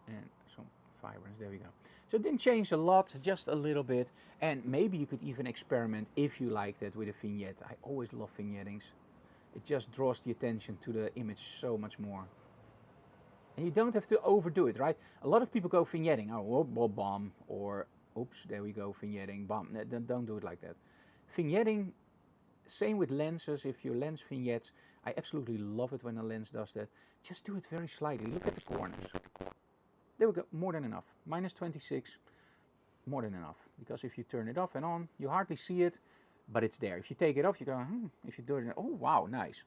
And some vibrance, there we go. So it didn't change a lot, just a little bit, and maybe you could even experiment if you like that with a vignette. I always love vignettings. It just draws the attention to the image so much more. And you don't have to overdo it, right? A lot of people go vignetting, oh, bomb, or oops, there we go, vignetting, bomb. Don't do it like that. Vignetting, same with lenses. If your lens vignettes, I absolutely love it when a lens does that. Just do it very slightly. Look at the corners. There we go, more than enough. Minus 26, more than enough. Because if you turn it off and on, you hardly see it. but it's there. If you take it off, you go, if you do it, oh wow, nice.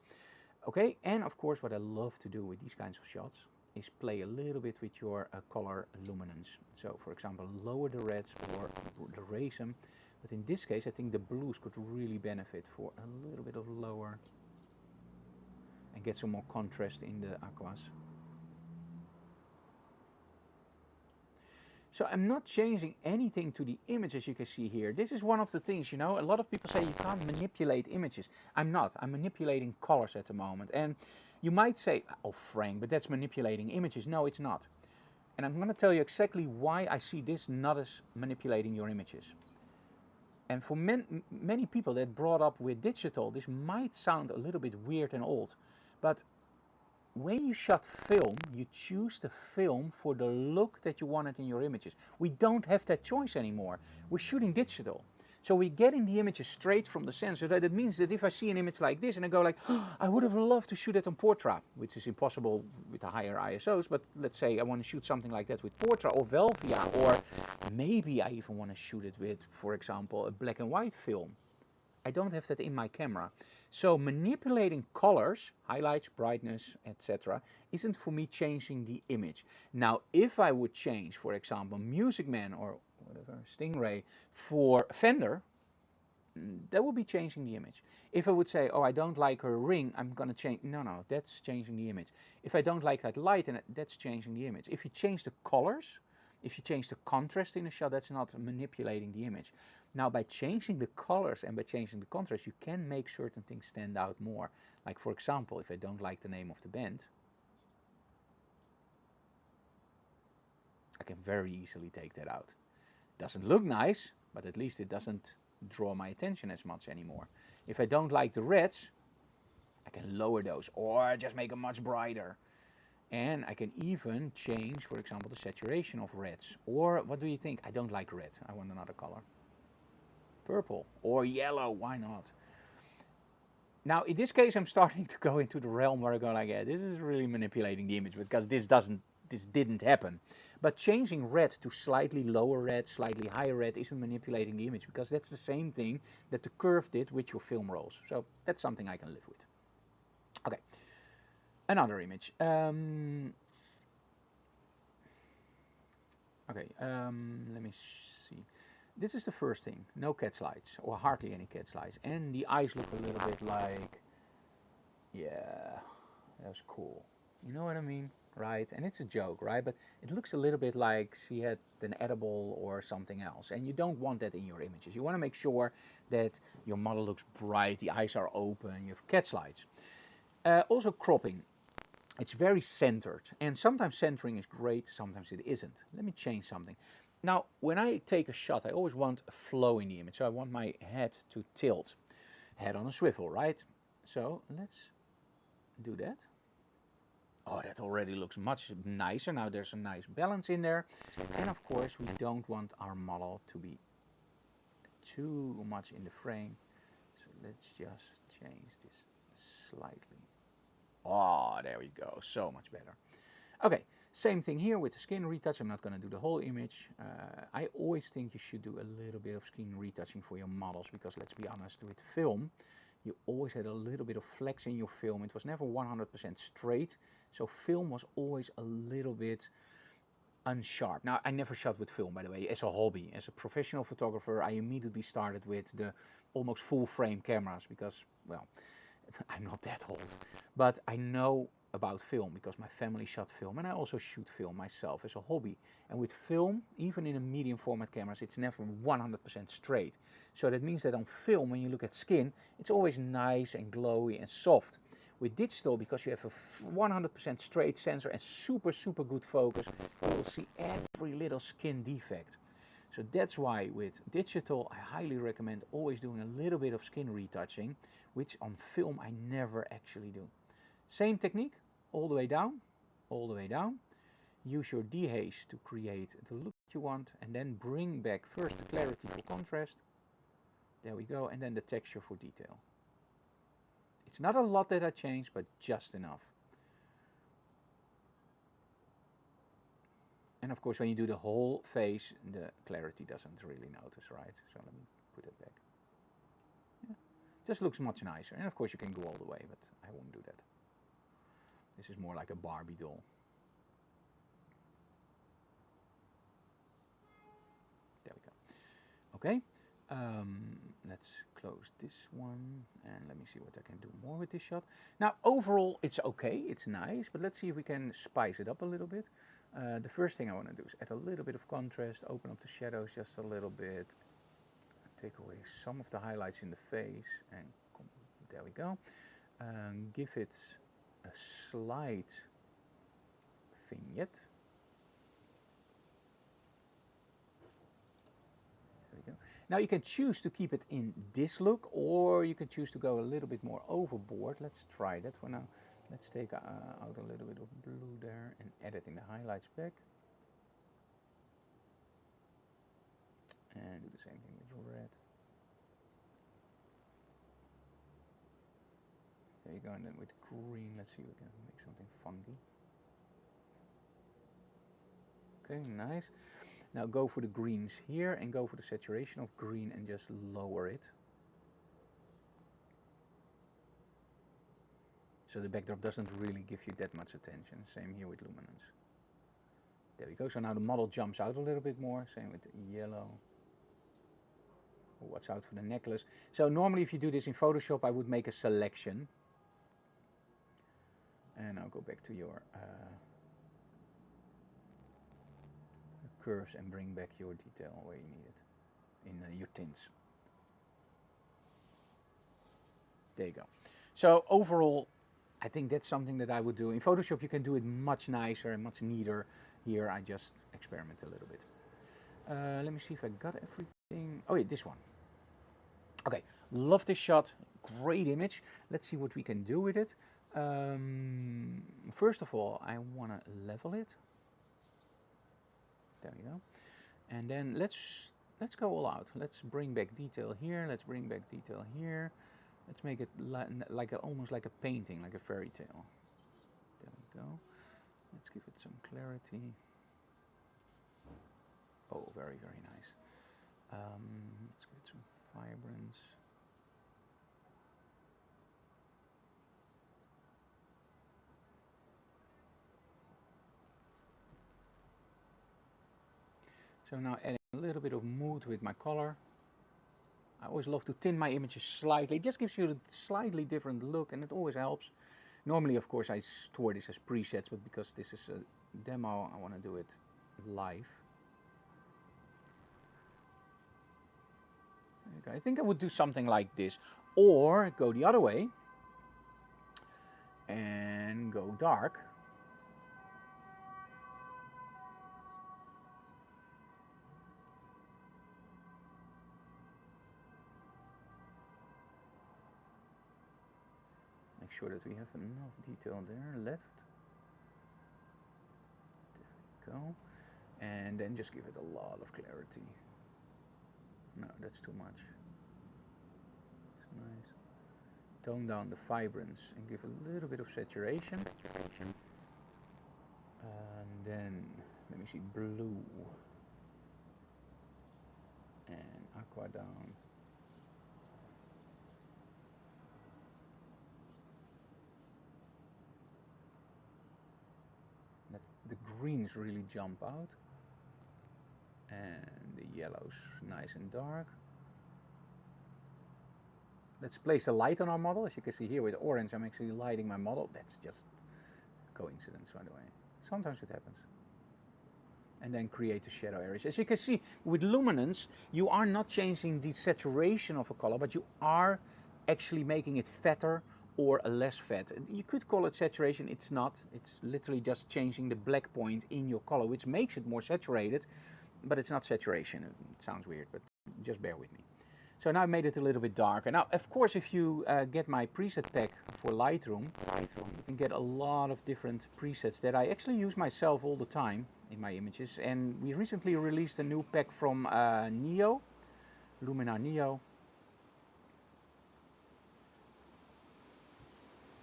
Okay, and of course what I love to do with these kinds of shots is play a little bit with your color luminance. So for example, lower the reds or raise them, but in this case I think the blues could really benefit for a little bit of lower and get some more contrast in the aquas. So I'm not changing anything to the image, as you can see here. This is one of the things, you know, a lot of people say you can't manipulate images. I'm not. I'm manipulating colors at the moment. And you might say, oh Frank, but that's manipulating images. No, it's not. And I'm going to tell you exactly why I see this not as manipulating your images. And for many people that brought up with digital, this might sound a little bit weird and old, but when you shot film, you choose the film for the look that you wanted in your images. We don't have that choice anymore. We're shooting digital. So we're getting the images straight from the sensor. That means that if I see an image like this and I go like, oh, I would have loved to shoot it on Portra, which is impossible with the higher ISOs, but let's say I want to shoot something like that with Portra or Velvia, or maybe I even want to shoot it with, for example, a black and white film. I don't have that in my camera. So manipulating colors, highlights, brightness, etc. isn't for me changing the image. Now, if I would change, for example, Music Man or whatever, Stingray for Fender, that would be changing the image. If I would say, oh, I don't like her ring, I'm going to change, no, that's changing the image. If I don't like that light in it, that's changing the image. If you change the colors, if you change the contrast in a shot, that's not manipulating the image. Now, by changing the colors and by changing the contrast, you can make certain things stand out more. Like, for example, if I don't like the name of the band, I can very easily take that out. Doesn't look nice, but at least it doesn't draw my attention as much anymore. If I don't like the reds, I can lower those or just make them much brighter. And I can even change, for example, the saturation of reds. Or what do you think? I don't like red. I want another color. Purple or yellow, why not? Now, in this case, I'm starting to go into the realm where I go like, yeah, this is really manipulating the image because this didn't happen. But changing red to slightly lower red, slightly higher red isn't manipulating the image because that's the same thing that the curve did with your film rolls. So that's something I can live with. Okay, another image. Let me see. This is the first thing, no catch lights, or hardly any catch lights. And the eyes look a little bit like, yeah, that was cool. You know what I mean, right? And it's a joke, right? But it looks a little bit like she had an edible or something else. And you don't want that in your images. You want to make sure that your model looks bright, the eyes are open, you have catch lights. Also cropping. It's very centered. And sometimes centering is great, sometimes it isn't. Let me change something. Now, when I take a shot, I always want a flow in the image. So I want my head to tilt. Head on a swivel, right? So let's do that. Oh, that already looks much nicer. Now there's a nice balance in there. And of course, we don't want our model to be too much in the frame. So let's just change this slightly. Oh, there we go. So much better. Okay. Same thing here with the skin retouch. I'm not going to do the whole image. I always think you should do a little bit of skin retouching for your models because let's be honest, with film, you always had a little bit of flex in your film. It was never 100% straight. So film was always a little bit unsharp. Now, I never shot with film, by the way, as a hobby. As a professional photographer, I immediately started with the almost full frame cameras because, well, I'm not that old. But I know about film because my family shot film and I also shoot film myself as a hobby. And with film, even in a medium format cameras, it's never 100% straight. So that means that on film, when you look at skin, it's always nice and glowy and soft. With digital, because you have a 100% straight sensor and super good focus, you will see every little skin defect. So that's why with digital, I highly recommend always doing a little bit of skin retouching, which on film I never actually do. Same technique, all the way down, all the way down. Use your dehaze to create the look you want and then bring back first the clarity for contrast. There we go, and then the texture for detail. It's not a lot that I changed, but just enough. And of course, when you do the whole face, the clarity doesn't really notice, right? So let me put it back. Just looks much nicer. And of course you can go all the way, but I won't do that. This is more like a Barbie doll. There we go. Okay, let's close this one and let me see what I can do more with this shot. Now overall it's okay, it's nice, but let's see if we can spice it up a little bit. The first thing I want to do is add a little bit of contrast, open up the shadows just a little bit, take away some of the highlights in the face, and there we go. Give it a slight vignette. There we go. Now you can choose to keep it in this look, or you can choose to go a little bit more overboard. Let's try that for now. Let's take out a little bit of blue there and editing the highlights back. And do the same thing with red. There you go, and then with green, let's see if we can make something funky. Okay, nice. Now go for the greens here and go for the saturation of green and just lower it. So the backdrop doesn't really give you that much attention. Same here with luminance. There we go. So now the model jumps out a little bit more. Same with the yellow. Watch out for the necklace. So normally if you do this in Photoshop, I would make a selection. And I'll go back to your curves and bring back your detail where you need it in your tints. There you go. So overall, I think that's something that I would do. In Photoshop you can do it much nicer and much neater. Here I just experiment a little bit. Let me see if I got everything. Oh yeah, this one. Okay, love this shot, great image. Let's see what we can do with it. First of all, I want to level it. There we go. And then let's go all out. Let's bring back detail here. Let's bring back detail here. Let's make it like almost like a painting, like a fairy tale. There we go. Let's give it some clarity. Oh, very, very nice. Let's give it some vibrance. So now adding a little bit of mood with my color. I always love to tint my images slightly. It just gives you a slightly different look and it always helps. Normally, of course, I store this as presets, but because this is a demo, I want to do it live. Okay, I think I would do something like this, or go the other way and go dark. Make sure that we have enough detail there left. There we go. And then just give it a lot of clarity. No, that's too much. It's nice. Tone down the vibrance and give a little bit of saturation. And then, let me see, blue. And aqua down. Let the greens really jump out. And the yellows nice and dark. Let's place a light on our model. As you can see here with orange, I'm actually lighting my model. That's just coincidence, by the way. Sometimes it happens. And then create the shadow areas. As you can see, with luminance, you are not changing the saturation of a color, but you are actually making it fatter or a less fat. You could call it saturation, it's not. It's literally just changing the black point in your color, which makes it more saturated. But it's not saturation. It sounds weird, but just bear with me. So now I made it a little bit darker. Now, of course, if you get my preset pack for Lightroom, you can get a lot of different presets that I actually use myself all the time in my images. And we recently released a new pack from Neo, Luminar Neo.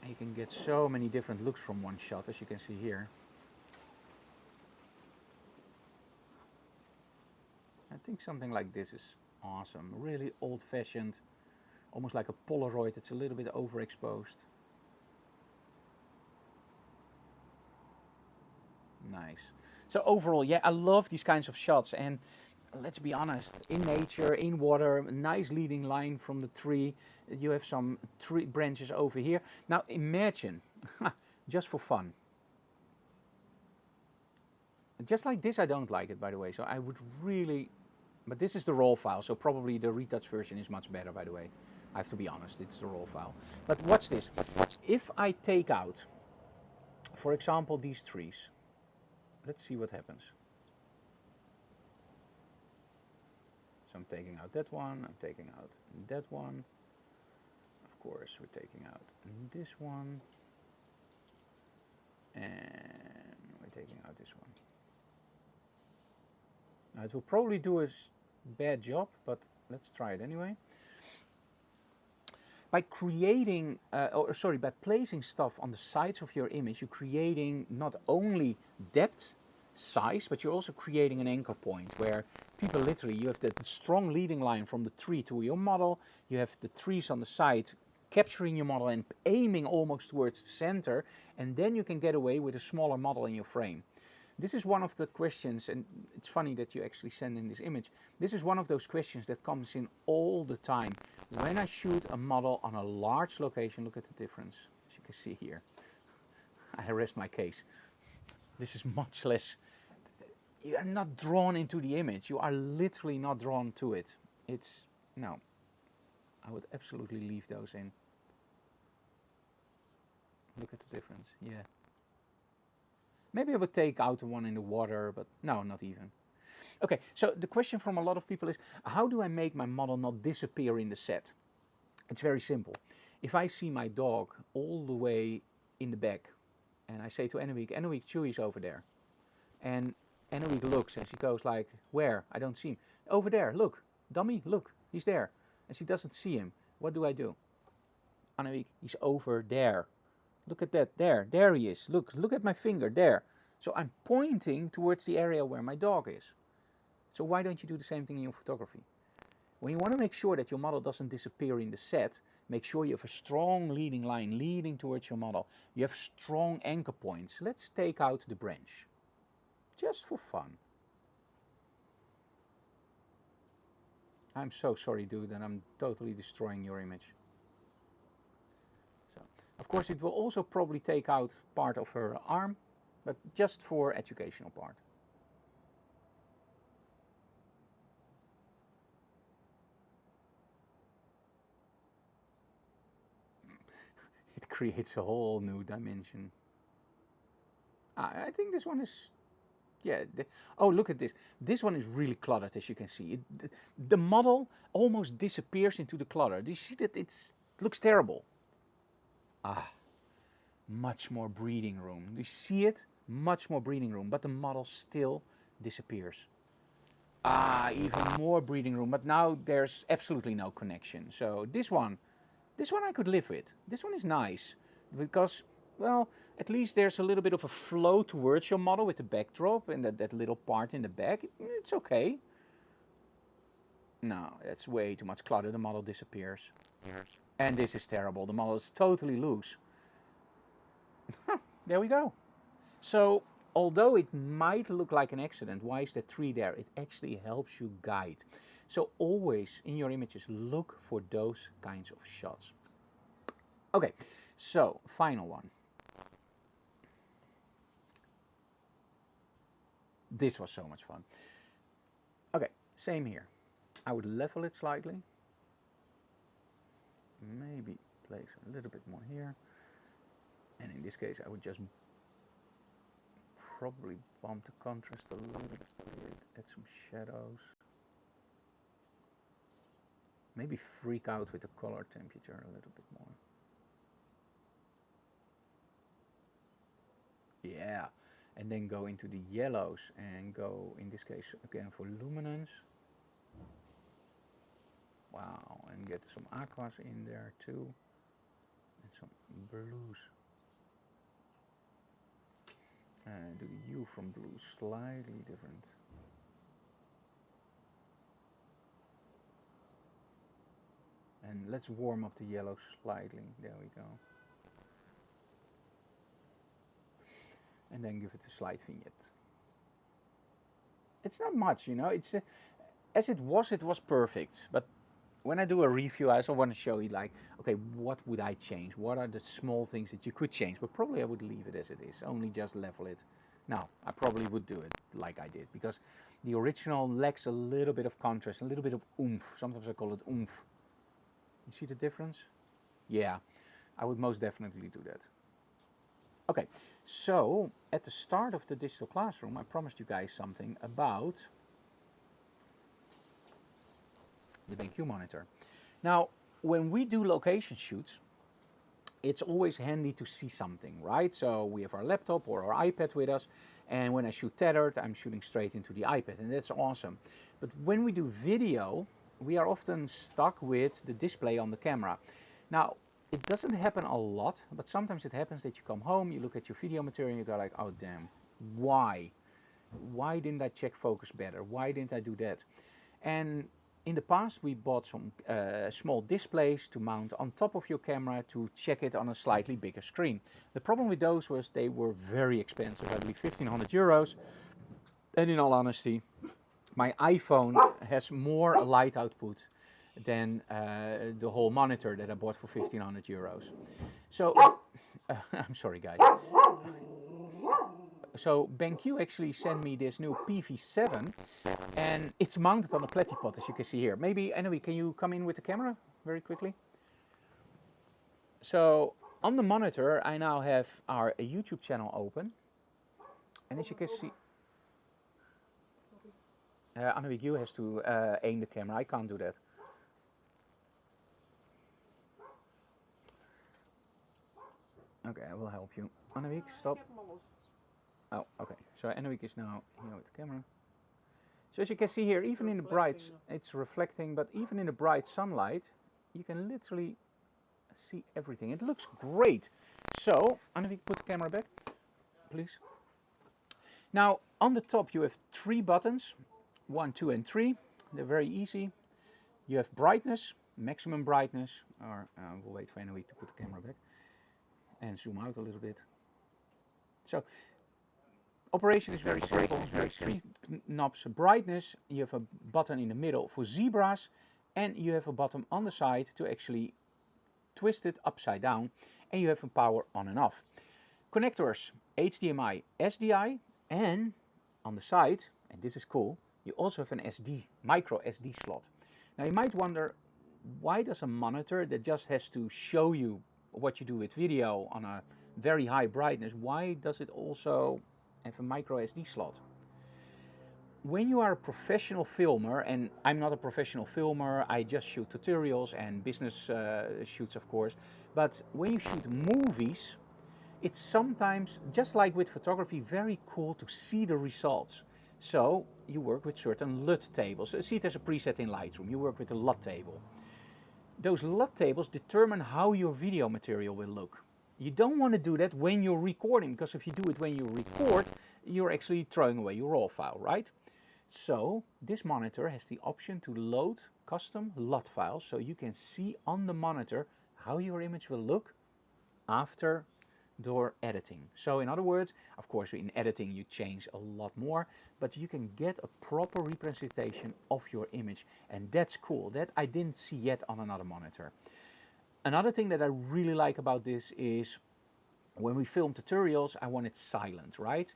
And you can get so many different looks from one shot, as you can see here. I think something like this is awesome, really old-fashioned, almost like a Polaroid. It's a little bit overexposed. Nice. So overall, yeah, I love these kinds of shots. And let's be honest, in nature, in water, a nice leading line from the tree. You have some tree branches over here. Now imagine, just for fun. Just like this, I don't like it, by the way. So I would really, but this is the raw file. So probably the retouch version is much better, by the way. I have to be honest, it's the raw file. But watch this. If I take out, for example, these trees, let's see what happens. So I'm taking out that one, I'm taking out that one. Of course, we're taking out this one. And we're taking out this one. Now it will probably do a bad job, but let's try it anyway. By creating, by placing stuff on the sides of your image, you're creating not only depth, size, but you're also creating an anchor point where people literally, you have that strong leading line from the tree to your model, you have the trees on the side capturing your model and aiming almost towards the center, and then you can get away with a smaller model in your frame. This is one of the questions, and it's funny that you actually send in this image. This is one of those questions that comes in all the time. When I shoot a model on a large location, look at the difference, as you can see here. I rest my case. This is much less, you are not drawn into the image. You are literally not drawn to it. It's, no, I would absolutely leave those in. Look at the difference, yeah. Maybe I would take out the one in the water, but no, not even. Okay, so the question from a lot of people is, how do I make my model not disappear in the set? It's very simple. If I see my dog all the way in the back, and I say to Enoweek, Chewy's over there. And Enoweek looks and she goes like, where? I don't see him. Over there, look, dummy, look, he's there. And she doesn't see him. What do I do? Enoweek, he's over there. Look at that, there he is. Look at my finger, there. So I'm pointing towards the area where my dog is. So why don't you do the same thing in your photography? When you want to make sure that your model doesn't disappear in the set, make sure you have a strong leading line leading towards your model. You have strong anchor points. Let's take out the branch, just for fun. I'm so sorry, dude, and I'm totally destroying your image. Of course, it will also probably take out part of her arm, but just for educational part. It creates a whole new dimension. I think this one is, yeah. Oh, look at this. This one is really cluttered, as you can see. The model almost disappears into the clutter. Do you see that? It looks terrible. Much more breathing room. Do you see it? Much more breathing room, but the model still disappears. Even more breathing room, but now there's absolutely no connection. So this one I could live with. This one is nice, because, well, at least there's a little bit of a flow towards your model with the backdrop and that little part in the back. It's okay. No, that's way too much clutter. The model disappears. Yes. And this is terrible. The model is totally loose. There we go. So, although it might look like an accident, why is that tree there? It actually helps you guide. So always in your images, look for those kinds of shots. Okay, so final one. This was so much fun. Okay, same here. I would level it slightly. Maybe place a little bit more here. And in this case, I would just probably bump the contrast a little bit, add some shadows. Maybe freak out with the color temperature a little bit more. Yeah, and then go into the yellows and go, in this case, again for luminance. Wow, and get some aquas in there too, and some blues. Do the hue from blue slightly different. And And let's warm up the yellow slightly. There we go. And then give it a slight vignette. It's not much, you know. It's as it was perfect. But when I do a review, I also want to show you, like, okay, what would I change? What are the small things that you could change? But probably I would leave it as it is, only just level it. Now, I probably would do it like I did, because the original lacks a little bit of contrast, a little bit of oomph. Sometimes I call it oomph. You see the difference? Yeah, I would most definitely do that. Okay, so at the start of the digital classroom, I promised you guys something about the BenQ monitor. Now, when we do location shoots, it's always handy to see something, right? So we have our laptop or our iPad with us, and when I shoot tethered, I'm shooting straight into the iPad, and that's awesome. But when we do video, we are often stuck with the display on the camera. Now, it doesn't happen a lot, but sometimes it happens that you come home, you look at your video material, and you go like, oh damn, why? Why didn't I check focus better? Why didn't I do that? And in the past, we bought some small displays to mount on top of your camera to check it on a slightly bigger screen. The problem with those was they were very expensive, I believe 1,500 euros. And in all honesty, my iPhone has more light output than the whole monitor that I bought for 1,500 euros. So, I'm sorry guys. So BenQ actually sent me this new PV7, and it's mounted on a platypod, as you can see here. Maybe, anyway, can you come in with the camera very quickly? So on the monitor, I now have our YouTube channel open, and as you can see, Annemiek has to aim the camera. I can't do that. Okay, I will help you. Annemiek, stop. Oh, okay. So Annemiek is now here with the camera. So as you can see here, even in the bright, it's reflecting, but even in the bright sunlight, you can literally see everything. It looks great. So, Annemiek, put the camera back, please. Now, on the top you have 3 buttons, 1, 2, and 3. They're very easy. You have brightness, maximum brightness, or we'll wait for Annemiek to put the camera back, and zoom out a little bit. So, operation is very simple. You have 3 knobs. Brightness, you have a button in the middle for zebras, and you have a button on the side to actually twist it upside down, and you have a power on and off. Connectors, HDMI, SDI, and on the side, and this is cool, you also have an micro SD slot. Now you might wonder, why does a monitor that just has to show you what you do with video on a very high brightness, why does it also have a micro SD slot? When you are a professional filmer, and I'm not a professional filmer, I just shoot tutorials and business shoots, of course, but when you shoot movies, it's sometimes, just like with photography, very cool to see the results. So you work with certain LUT tables. So see, there's a preset in Lightroom. You work with a LUT table. Those LUT tables determine how your video material will look. You don't want to do that when you're recording, because if you do it when you record, you're actually throwing away your raw file, right? So this monitor has the option to load custom LUT files, so you can see on the monitor how your image will look after door editing. So in other words, of course in editing you change a lot more, but you can get a proper representation of your image, and that's cool. That I didn't see yet on another monitor. Another thing that I really like about this is when we film tutorials, I want it silent, right?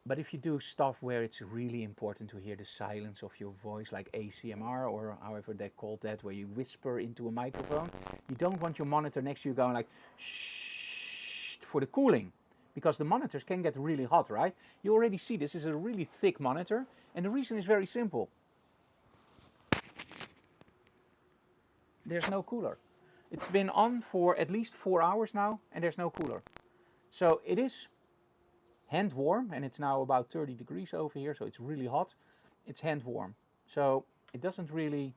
But if you do stuff where it's really important to hear the silence of your voice, like ACMR or however they call that, where you whisper into a microphone, you don't want your monitor next to you going like shh for the cooling, because the monitors can get really hot, right? You already see this is a really thick monitor, and the reason is very simple. There's no cooler. It's been on for at least 4 hours now, and there's no cooler. So it is hand warm, and it's now about 30 degrees over here, so it's really hot. It's hand warm, so it doesn't really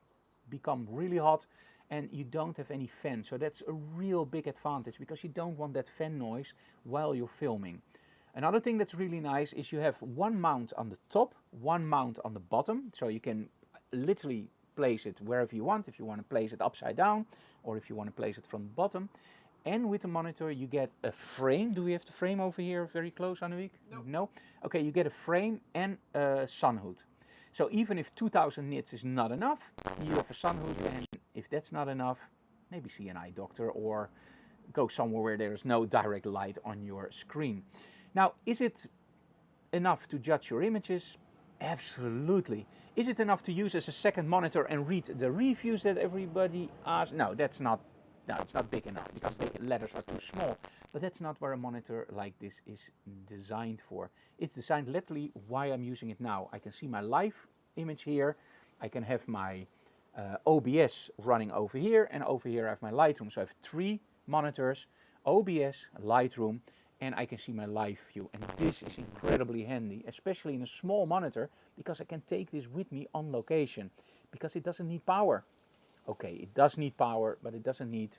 become really hot, and you don't have any fan. So that's a real big advantage, because you don't want that fan noise while you're filming. Another thing that's really nice is you have one mount on the top, one mount on the bottom, so you can literally place it wherever you want, if you want to place it upside down or if you want to place it from the bottom. And with the monitor you get a frame. Do we have the frame over here very close, Annemiek? No. No? Okay, you get a frame and a sun hood. So even if 2000 nits is not enough, you have a sun hood, and if that's not enough, maybe see an eye doctor or go somewhere where there is no direct light on your screen. Now, is it enough to judge your images? Absolutely. Is it enough to use as a second monitor and read the reviews that everybody asks? No, that's not. No, it's not big enough because the letters are too small. But that's not where a monitor like this is designed for. It's designed literally why I'm using it now. I can see my live image here. I can have my OBS running over here, and over here I have my Lightroom. So I have 3 monitors, OBS, Lightroom, and I can see my live view. And this is incredibly handy, especially in a small monitor, because I can take this with me on location, because it doesn't need power. Okay, it does need power, but it doesn't need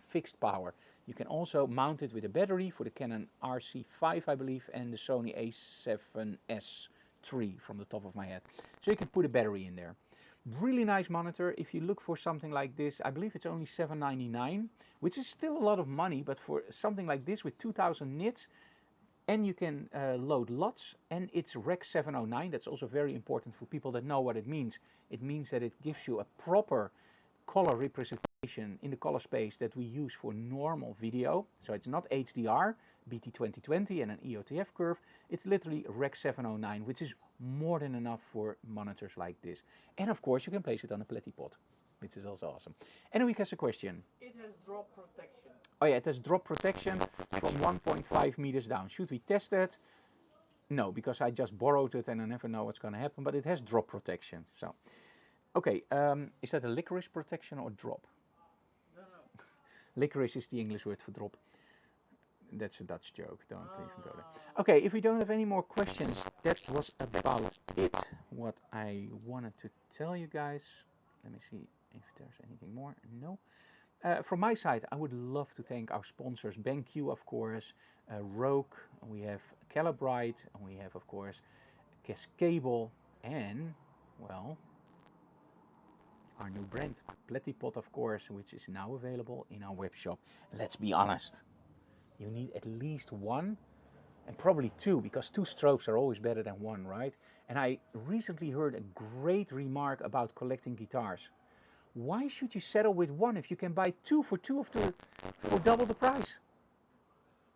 fixed power. You can also mount it with a battery for the Canon RC5, I believe, and the Sony A7S III from the top of my head. So you can put a battery in there. Really nice monitor. If you look for something like this, I believe it's only $799, which is still a lot of money, but for something like this with 2000 nits, and you can load LUTs, and it's Rec 709. That's also very important for people that know what it means. It means that it gives you a proper color representation in the color space that we use for normal video. So it's not HDR, BT2020 and an EOTF curve. It's literally Rec 709, which is more than enough for monitors like this. And of course you can place it on a platypod, which is also awesome. Anyway, has a question. It has drop protection. Oh yeah, it has drop protection from 1.5 meters down. Should we test that? No, because I just borrowed it and I never know what's going to happen, but it has drop protection. So. Okay, is that a licorice protection or drop? No, no. Licorice is the English word for drop. That's a Dutch joke, don't even go there. Okay, if we don't have any more questions, that was about it, what I wanted to tell you guys. Let me see if there's anything more. No. From my side, I would love to thank our sponsors, BenQ, of course, Rogue, we have Calibrite, and we have, of course, Cascable, and, well, our new brand, Platypod, of course, which is now available in our web shop. Let's be honest, you need at least 1 and probably 2, because 2 strobes are always better than 1, right? And I recently heard a great remark about collecting guitars. Why should you settle with 1 if you can buy 2 for double the price?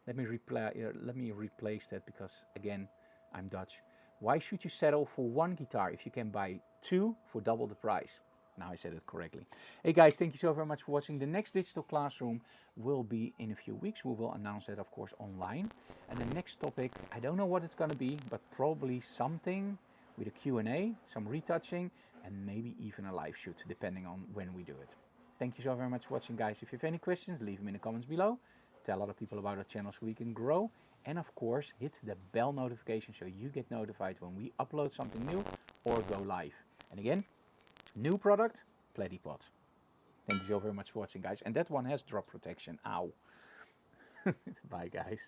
Let me replace that, because again, I'm Dutch. Why should you settle for 1 guitar if you can buy 2 for double the price? Now I said it correctly. Hey guys, thank you so very much for watching. The next digital classroom will be in a few weeks. We will announce that, of course, online. And the next topic, I don't know what it's going to be, but probably something with a Q&A, some retouching, and maybe even a live shoot, depending on when we do it. Thank you so very much for watching, guys. If you have any questions, leave them in the comments below. Tell other people about our channel so we can grow. And of course, hit the bell notification so you get notified when we upload something new or go live. And again, new product, Platypod. Thank you so very much for watching, guys. And that one has drop protection. Ow. Bye, guys.